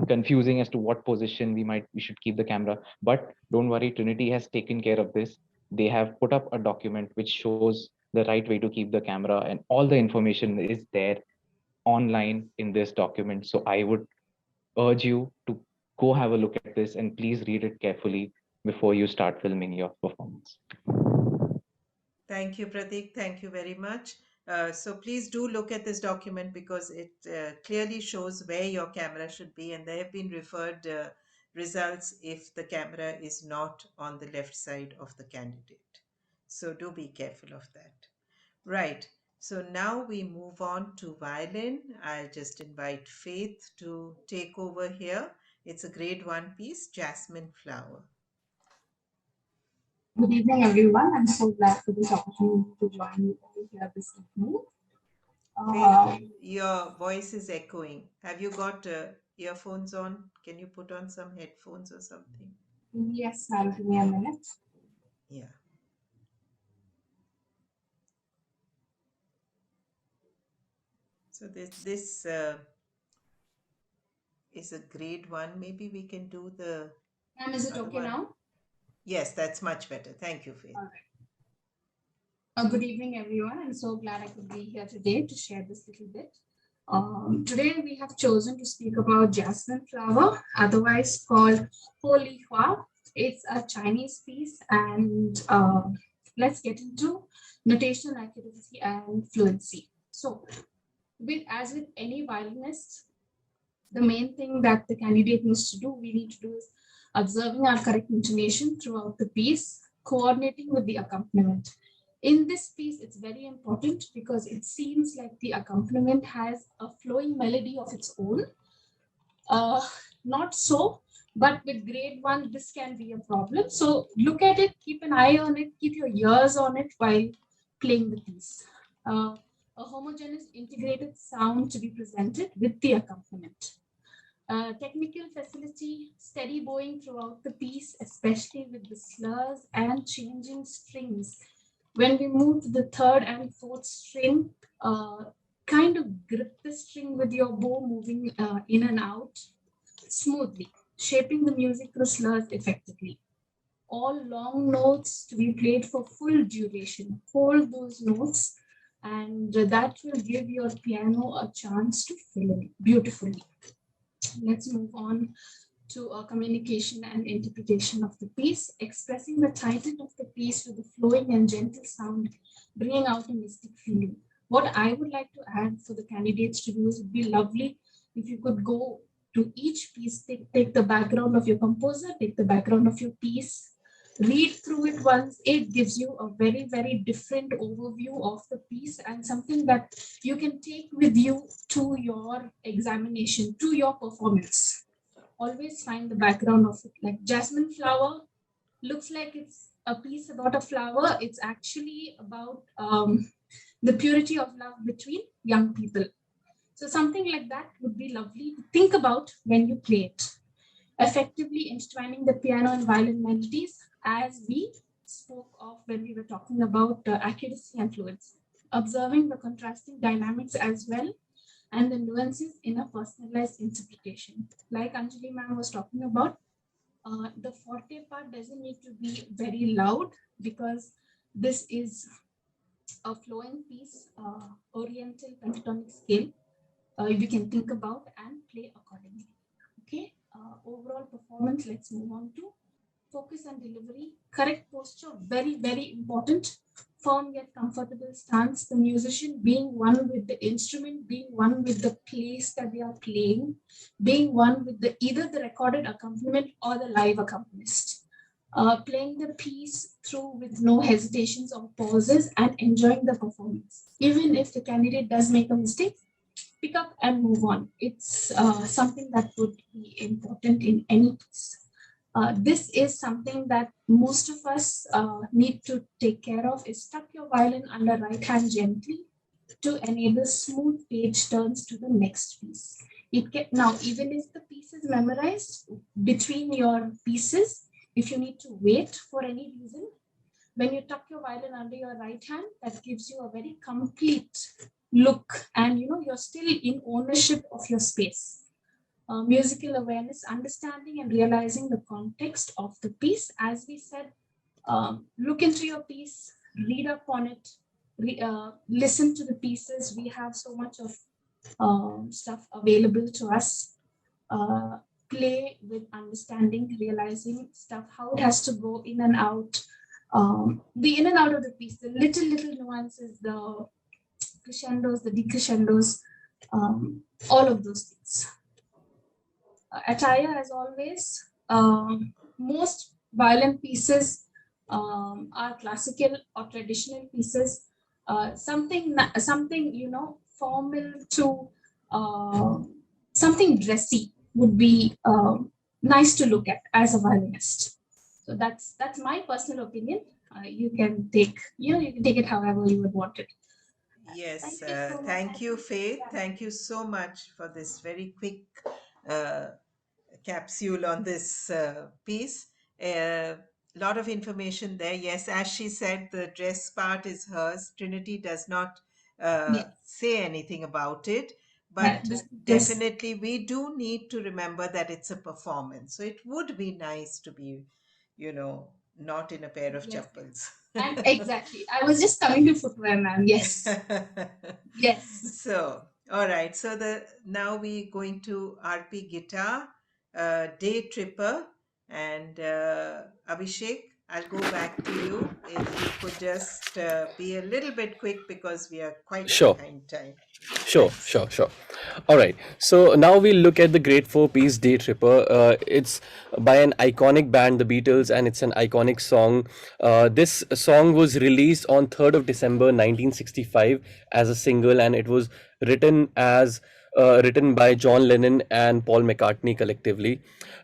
confusing as to what position we should keep the camera. But don't worry, Trinity has taken care of this. They have put up a document which shows the right way to keep the camera, and all the information is there online in this document. So I would urge you to go have a look at this and please read it carefully before you start filming your performance. Thank you, Pratik. Thank you very much. So please do look at this document because it clearly shows where your camera should be, and there have been referred results if the camera is not on the left side of the candidate. So do be careful of that. Right. So now we move on to violin. I'll just invite Faith to take over here. It's a grade one piece, Jasmine Flower. Good evening, everyone. I'm so glad for this opportunity to join you all here this evening. Faith, your voice is echoing. Have you got earphones on? Can you put on some headphones or something? Yes, ma'am. Give me a minute. Yeah. So this is a grade one. Maybe we can do the Ma'am, is it other okay one. now? Yes, that's much better. Thank you, Faith. All right. Good evening, everyone. I'm so glad I could be here today to share this little bit. Today, we have chosen to speak about jasmine flower, otherwise called Holy Hua. It's a Chinese piece, and let's get into notational accuracy and fluency. So, as with any violinist, the main thing that the candidate needs to do, we need to do is observing our correct intonation throughout the piece, coordinating with the accompaniment. In this piece, it's very important because it seems like the accompaniment has a flowing melody of its own. Not so, but with grade one, this can be a problem. So look at it, keep an eye on it, keep your ears on it while playing the piece. A homogeneous integrated sound to be presented with the accompaniment. Technical facility, steady bowing throughout the piece, especially with the slurs and changing strings, When we move to the third and fourth string, kind of grip the string with your bow, moving in and out smoothly, shaping the musical slurs effectively. All long notes to be played for full duration. Hold those notes, and that will give your piano a chance to fill in beautifully. Let's move on to a communication and interpretation of the piece, expressing the title of the piece with a flowing and gentle sound, bringing out a mystic feeling. What I would like to add for the candidates to do is, it would be lovely if you could go to each piece, take the background of your composer, take the background of your piece, read through it once. It gives you a very, very different overview of the piece and something that you can take with you to your examination, to your performance. Always find the background of it. Like Jasmine Flower looks like it's a piece about a flower. It's actually about the purity of love between young people. So something like that would be lovely to think about when you play it. Effectively intertwining the piano and violin melodies, as we spoke of when we were talking about accuracy and fluency. Observing the contrasting dynamics as well and the nuances in a personalized interpretation. Like Anjali ma'am was talking about, the forte part doesn't need to be very loud because this is a flowing piece, oriental pentatonic scale. You can think about and play accordingly. Okay, overall performance, let's move on to focus and delivery. Correct posture, very, very important. Firm yet comfortable stance. The musician being one with the instrument, being one with the place that they are playing, being one with either the recorded accompaniment or the live accompanist. Playing the piece through with no hesitations or pauses and enjoying the performance. Even if the candidate does make a mistake, pick up and move on. It's something that would be important in any piece. This is something that most of us need to take care of, is tuck your violin under right hand gently to enable smooth page turns to the next piece. Now, even if the piece is memorized, between your pieces, if you need to wait for any reason, when you tuck your violin under your right hand, that gives you a very complete look, and you're still in ownership of your space. Musical awareness, understanding and realizing the context of the piece. As we said, look into your piece, read up on it, listen to the pieces. We have so much of stuff available to us. Play with understanding, realizing stuff, how it has to go in and out. The in and out of the piece, the little nuances, the crescendos, the decrescendos, all of those things. Attire, as always, most violin pieces are classical or traditional pieces. Something formal to something dressy would be nice to look at as a violinist. So that's my personal opinion. You can take it however you would want it. Yes, thank you, Faith. Thank you so much for this very quick uh, capsule on this piece. A lot of information there. Yes, as she said, the dress part is hers. Trinity does not Yes. say anything about it, Yeah, but this definitely we do need to remember that it's a performance. So it would be nice to be, not in a pair of Yes. chappals. And exactly. I was just coming to footwear, ma'am. Yes. Yes. So, all right. So now we're going to RP guitar, Day Tripper, and Abhishek. I'll go back to you if you could just be a little bit quick because we are quite Sure. behind time. Sure, Thanks. sure, sure. All right. So now we look at the great four-piece Day Tripper. It's by an iconic band, the Beatles, and it's an iconic song. This song was released on 3rd of December 1965 as a single, and it was written by John Lennon and Paul McCartney collectively.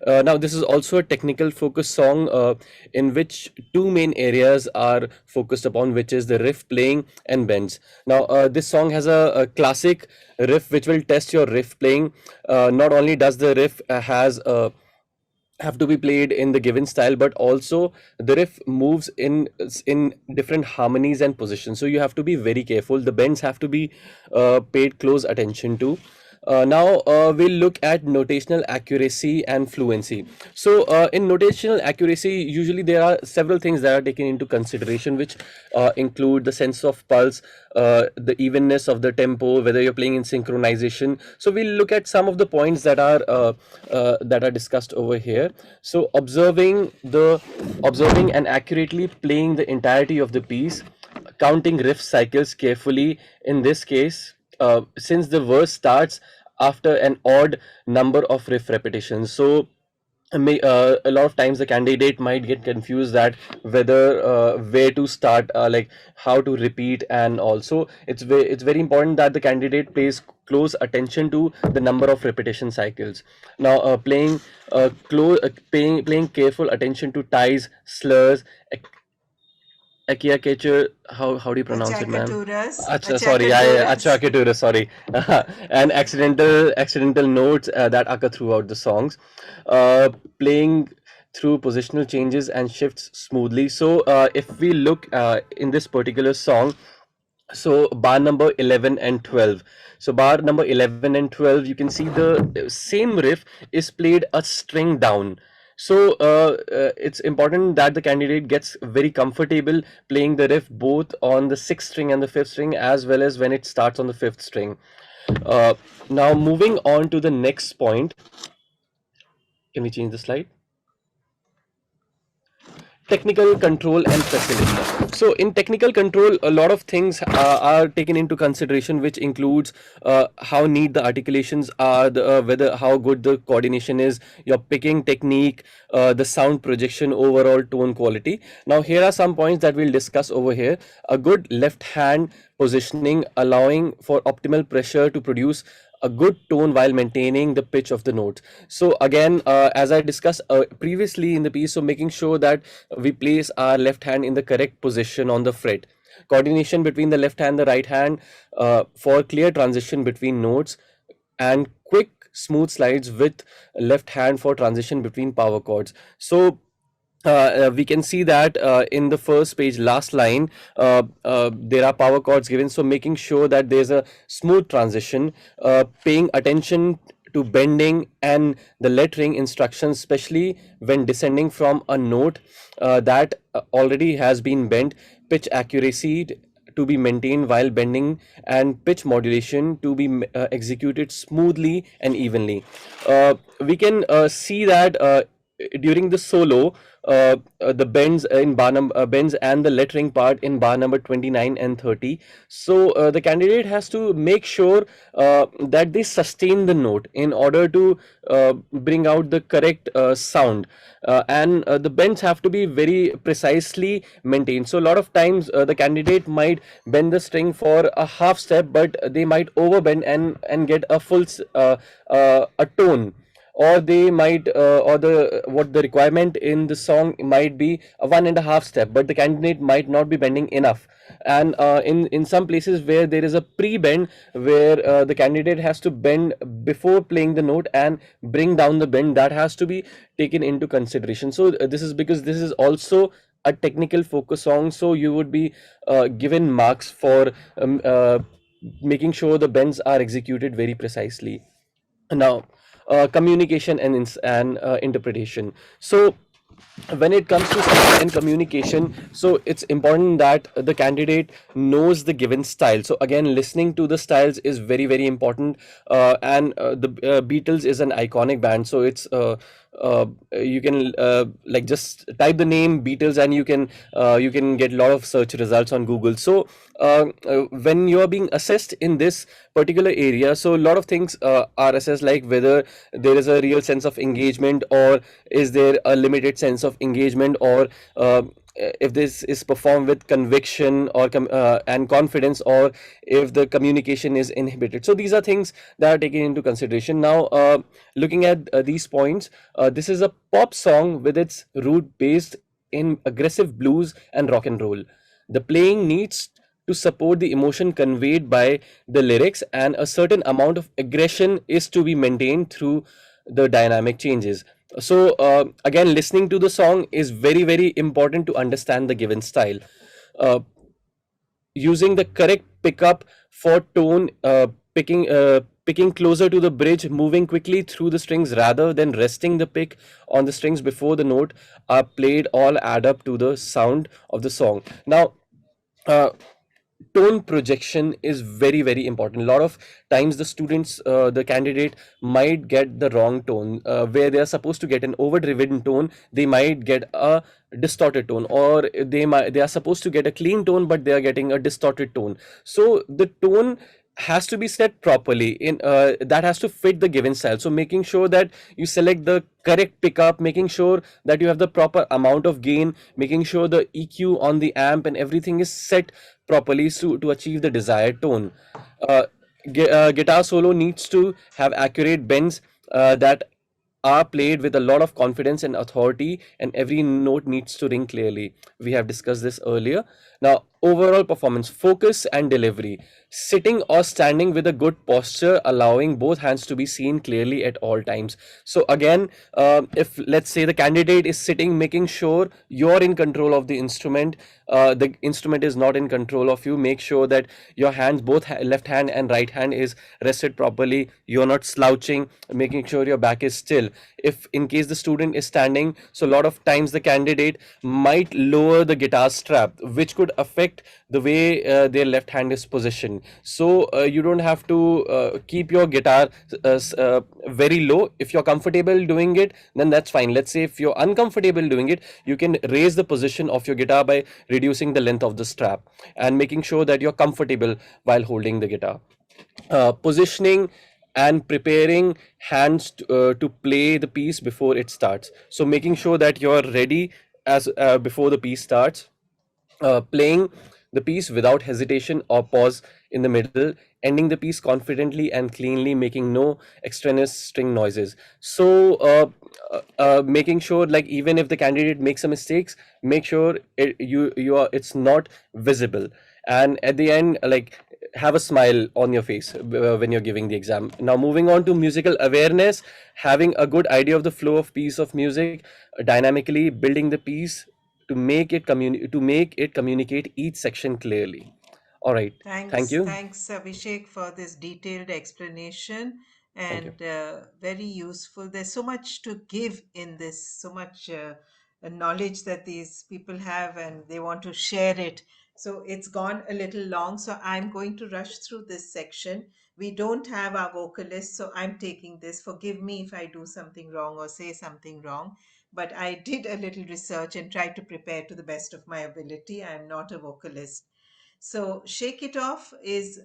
Now, this is also a technical focus song in which two main areas are focused upon, which is the riff playing and bends. Now, this song has a classic riff which will test your riff playing. Not only does the riff has have to be played in the given style, but also the riff moves in different harmonies and positions, so you have to be very careful. The bends have to be paid close attention to. Now we'll look at notational accuracy and fluency. So in notational accuracy, usually there are several things that are taken into consideration, which include the sense of pulse, the evenness of the tempo, whether you're playing in synchronization. So we'll look at some of the points that are discussed over here. So observing and accurately playing the entirety of the piece, counting riff cycles carefully. In this case, since the verse starts after an odd number of riff repetitions, so a lot of times the candidate might get confused that whether where to start, like how to repeat, and also it's very important that the candidate pays close attention to the number of repetition cycles. Now paying careful attention to ties, slurs, Akiakechu, how do you pronounce it, ma'am? Achacaturas, Acha, sorry, yeah, achacaturas. Achaketura, sorry. And accidental notes that occur throughout the songs. Playing through positional changes and shifts smoothly. So if we look in this particular song, so bar number 11 and 12, so bar number 11 and 12, you can see the same riff is played a string down. So it's important that the candidate gets very comfortable playing the riff both on the sixth string and the fifth string, as well as when it starts on the fifth string. Now moving on to the next point, can we change the slide? Technical control and facility. So in technical control, a lot of things are taken into consideration, which includes how neat the articulations are, whether how good the coordination is, your picking technique, the sound projection, overall tone quality. Now here are some points that we'll discuss over here. A good left hand positioning, allowing for optimal pressure to produce a good tone while maintaining the pitch of the notes. So again, as I discussed previously in the piece, so making sure that we place our left hand in the correct position on the fret. Coordination between the left hand and the right hand for clear transition between notes, and quick smooth slides with left hand for transition between power chords. So we can see that in the first page, last line, there are power chords given. So making sure that there's a smooth transition, paying attention to bending and the lettering instructions, especially when descending from a note that already has been bent, pitch accuracy to be maintained while bending, and pitch modulation to be executed smoothly and evenly. We can see that during the solo, the bends in bends and the lettering part in bar number 29 and 30. So the candidate has to make sure that they sustain the note in order to bring out the correct sound, and the bends have to be very precisely maintained. So a lot of times the candidate might bend the string for a half step, but they might overbend and get a a tone, or they might or the what the requirement in the song might be a 1.5 step, but the candidate might not be bending enough. And in some places where there is a pre-bend, where the candidate has to bend before playing the note and bring down the bend, that has to be taken into consideration. So this is because this is also a technical focus song, so you would be given marks for making sure the bends are executed very precisely. Now communication and interpretation. So when it comes to style and communication, so it's important that the candidate knows the given style. So again, listening to the styles is very important. And the Beatles is an iconic band, so it's you can like just type the name Beatles and you can get a lot of search results on Google. So when you are being assessed in this particular area, so a lot of things are assessed, like whether there is a real sense of engagement, or is there a limited sense of engagement, or if this is performed with conviction or and confidence, or if the communication is inhibited. So these are things that are taken into consideration. Now looking at these points, this is a pop song with its root based in aggressive blues and rock and roll. The playing needs to support the emotion conveyed by the lyrics, and a certain amount of aggression is to be maintained through the dynamic changes. So again, listening to the song is very very important to understand the given style. uh, Using the correct pickup for tone, picking closer to the bridge, moving quickly through the strings rather than resting the pick on the strings before the note are played, all add up to the sound of the song. Now, uh, tone projection is very very important. A lot of times the students, the candidate might get the wrong tone, where they are supposed to get an overdriven tone, they might get a distorted tone, or they are supposed to get a clean tone but they are getting a distorted tone. So the tone has to be set properly in, that has to fit the given style. So making sure that you select the correct pickup, making sure that you have the proper amount of gain, making sure the EQ on the amp and everything is set properly to achieve the desired tone. uh, Guitar solo needs to have accurate bends that are played with a lot of confidence and authority, and every note needs to ring clearly. We have discussed this earlier. Now, overall performance, focus and delivery. Sitting or standing with a good posture, allowing both hands to be seen clearly at all times. So, again, if let's say the candidate is sitting, making sure you're in control of the instrument, the instrument is not in control of you. Make sure that your hands, both left hand and right hand, is rested properly. You're not slouching, making sure your back is still. If in case the student is standing, so a lot of times the candidate might lower the guitar strap, which could affect the way their left hand is positioned. So you don't have to keep your guitar very low. If you're comfortable doing it, then that's fine. Let's say if you're uncomfortable doing it, you can raise the position of your guitar by reducing the length of the strap and making sure that you're comfortable while holding the guitar. Positioning and preparing hands to play the piece before it starts. So making sure that you're ready as before the piece starts, playing the piece without hesitation or pause in the middle, ending the piece confidently and cleanly, making no extraneous string noises. So, making sure, like, even if the candidate makes some mistakes, make sure it's not visible. And at the end, like, have a smile on your face when you're giving the exam. Now, moving on to musical awareness, having a good idea of the flow of piece of music, dynamically building the piece to make it communicate each section clearly. All right. Thank you. Thanks, Abhishek, for this detailed explanation Thank you. and very useful. There's so much to give in this, so much knowledge that these people have and they want to share it. So it's gone a little long. So I'm going to rush through this section. We don't have our vocalist, so I'm taking this. Forgive me if I do something wrong or say something wrong. But I did a little research and tried to prepare to the best of my ability. I'm not a vocalist. So, Shake It Off is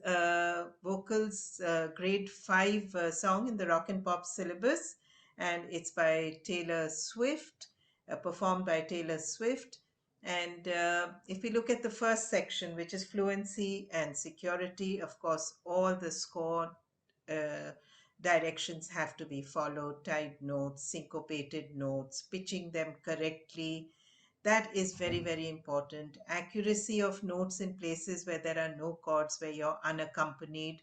vocals grade 5 song in the rock and pop syllabus, and it's by Taylor Swift, performed by Taylor Swift. And if we look at the first section, which is fluency and security, of course, all the score uh, directions have to be followed: tied notes, syncopated notes, pitching them correctly. That is very, very important. Accuracy of notes in places where there are no chords, where you're unaccompanied.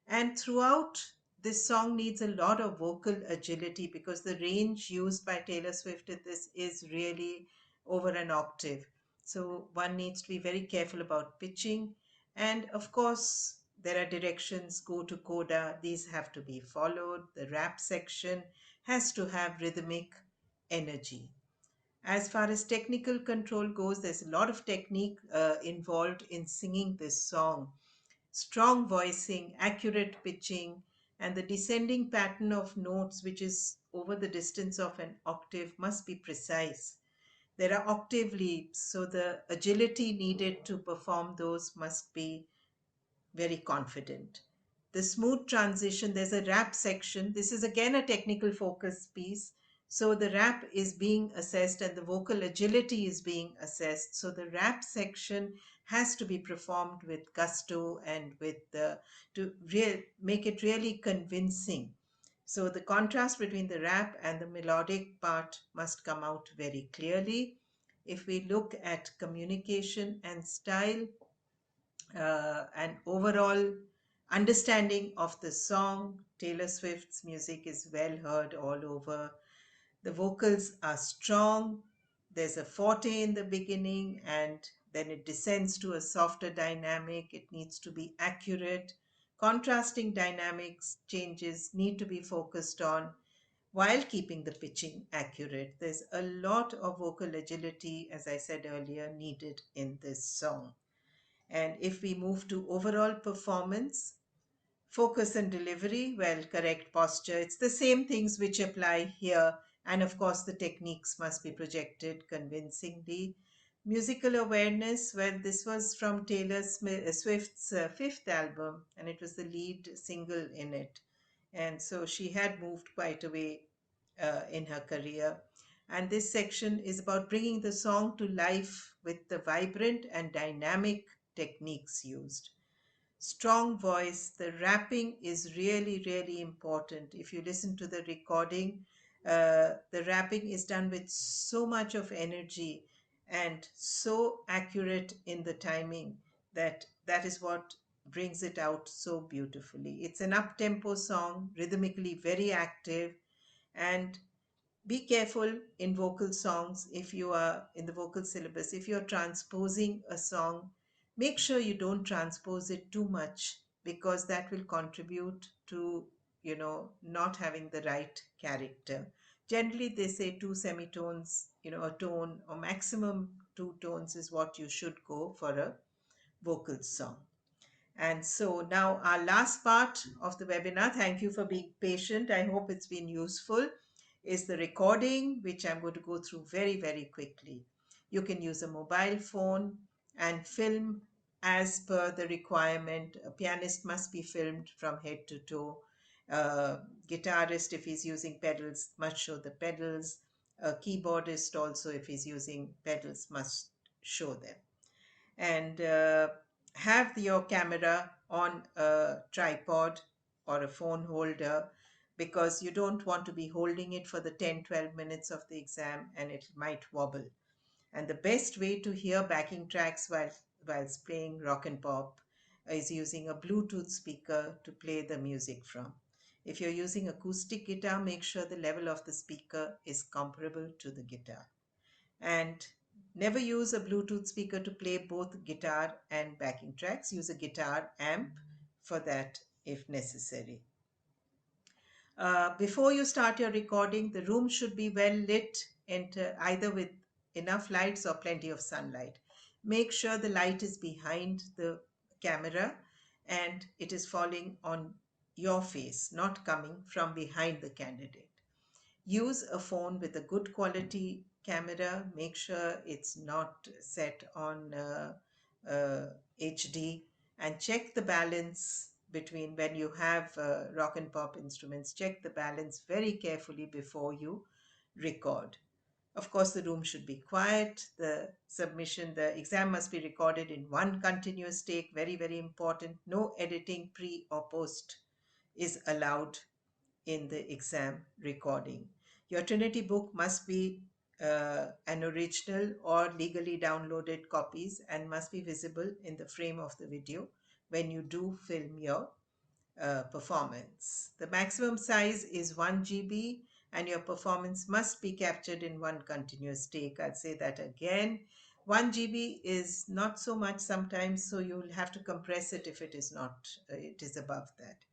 And throughout, this song needs a lot of vocal agility because the range used by Taylor Swift in this is really over an octave. So one needs to be very careful about pitching. And of course, there are directions: go to coda, these have to be followed. The rap section has to have rhythmic energy. As far as technical control goes, there's a lot of technique involved in singing this song. Strong voicing, accurate pitching, and the descending pattern of notes, which is over the distance of an octave, must be precise. There are octave leaps, so the agility needed to perform those must be very confident. The smooth transition, there's a rap section. This is again a technical focus piece. So the rap is being assessed and the vocal agility is being assessed. So the rap section has to be performed with gusto and with the make it really convincing. So the contrast between the rap and the melodic part must come out very clearly. If we look at communication and style, and overall understanding of the song, Taylor Swift's music is well heard all over The vocals are strong. There's a forte in the beginning, and then it descends to a softer dynamic. It needs to be accurate. Contrasting dynamics changes need to be focused on while keeping the pitching accurate. There's a lot of vocal agility, as I said earlier, needed in this song. And if we move to overall performance, focus and delivery, well, correct posture, it's the same things which apply here. And of course, the techniques must be projected convincingly. Musical awareness, well, this was from Swift's fifth album, and it was the lead single in it. And so she had moved quite a way in her career. And this section is about bringing the song to life with the vibrant and dynamic techniques used. Strong voice, the rapping is really, really important. If you listen to the recording, the rapping is done with so much of energy and so accurate in the timing that that is what brings it out so beautifully. It's an up-tempo song, rhythmically very active, and be careful in vocal songs. If you are in the vocal syllabus, if you're transposing a song, make sure you don't transpose it too much, because that will contribute to, not having the right character. Generally, they say two semitones, a tone or maximum two tones is what you should go for a vocal song. And so now our last part of the webinar, thank you for being patient. I hope it's been useful, is the recording, which I'm going to go through very, very quickly. You can use a mobile phone and film as per the requirement. A pianist must be filmed from head to toe. Guitarist, if he's using pedals, must show the pedals. A keyboardist also, if he's using pedals, must show them. And have your camera on a tripod or a phone holder, because you don't want to be holding it for the 10-12 minutes of the exam and it might wobble. And the best way to hear backing tracks whilst playing rock and pop is using a Bluetooth speaker to play the music from. If you're using acoustic guitar, make sure the level of the speaker is comparable to the guitar. And never use a Bluetooth speaker to play both guitar and backing tracks. Use a guitar amp for that if necessary. Before you start your recording, the room should be well lit, and either with enough lights or plenty of sunlight. Make sure the light is behind the camera and it is falling on your face, not coming from behind the candidate. Use a phone with a good quality camera. Make sure it's not set on HD, and check the balance between, when you have rock and pop instruments, check the balance very carefully before you record. Of course, the room should be quiet. The exam must be recorded in one continuous take. Very, very important. No editing pre or post is allowed in the exam recording. Your Trinity book must be an original or legally downloaded copies and must be visible in the frame of the video when you do film your performance. The maximum size is 1 GB and your performance must be captured in one continuous take. I'll say that again. 1 GB is not so much sometimes, so you'll have to compress it if it is not, it is above that.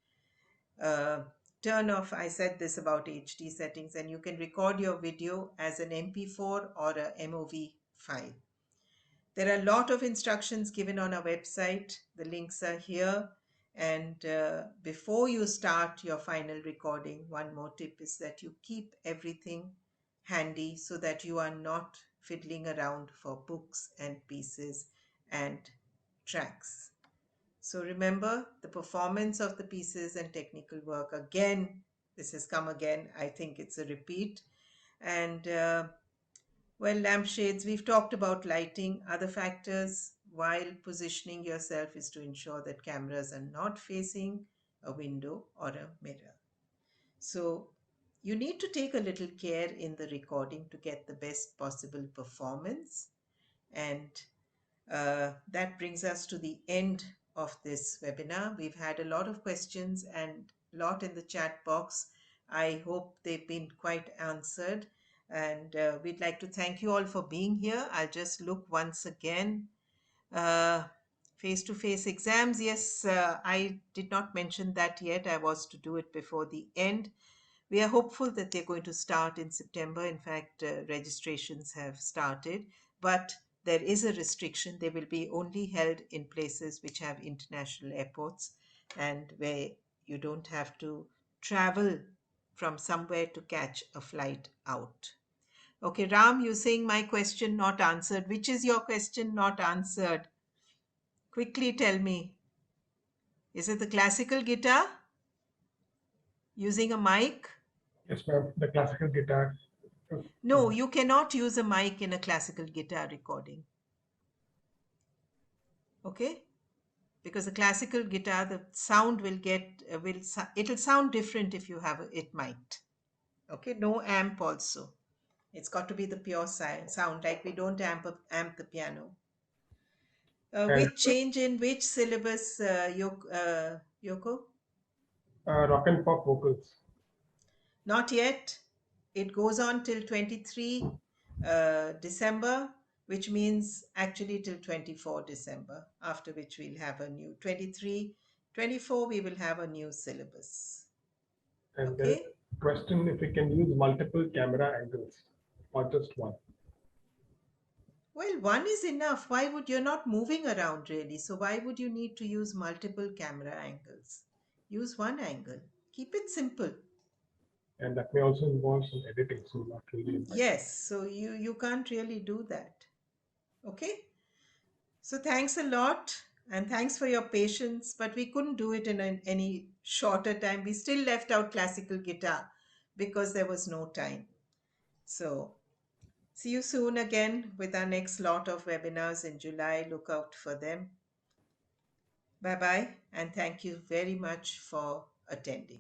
Turn off, I said this about HD settings, and you can record your video as an MP4 or a MOV file. There are a lot of instructions given on our website. The links are here. And before you start your final recording, one more tip is that you keep everything handy so that you are not fiddling around for books and pieces and tracks. So remember, the performance of the pieces and technical work, again, this has come again. I think it's a repeat. And well, lampshades, we've talked about lighting. Other factors while positioning yourself is to ensure that cameras are not facing a window or a mirror. So you need to take a little care in the recording to get the best possible performance. And that brings us to the end of this webinar. We've had a lot of questions and a lot in the chat box. I hope they've been quite answered. And we'd like to thank you all for being here. I'll just look once again. Face to face exams, yes, I did not mention that yet. I was to do it before the end. We are hopeful that they're going to start in September. In fact, registrations have started, but there is a restriction. They will be only held in places which have international airports and where you don't have to travel from somewhere to catch a flight out. Okay, Ram, you're saying my question not answered. Which is your question not answered? Quickly tell me. Is it the classical guitar using a mic? Yes, ma'am. The classical guitar. No, you cannot use a mic in a classical guitar recording. Okay? Because the classical guitar, the sound will get, it'll sound different if you have it mic'd. Okay? No amp also. It's got to be the pure sound, like we don't amp the piano. And Which change in which syllabus, Yoko? rock and pop vocals. Not yet. It goes on till 23 December, which means actually till 24 December, after which we'll have a new 23, 24, we will have a new syllabus. And there is Okay? a question if we can use multiple camera angles or just one. Well, one is enough. Why would you're not moving around really? So why would you need to use multiple camera angles? Use one angle. Keep it simple. And that may also involve some editing, so not really impactful. Yes, so you can't really do that. Okay? So thanks a lot and thanks for your patience, but we couldn't do it in any shorter time. We still left out classical guitar because there was no time. So see you soon again with our next lot of webinars in July. Look out for them. Bye bye, and thank you very much for attending.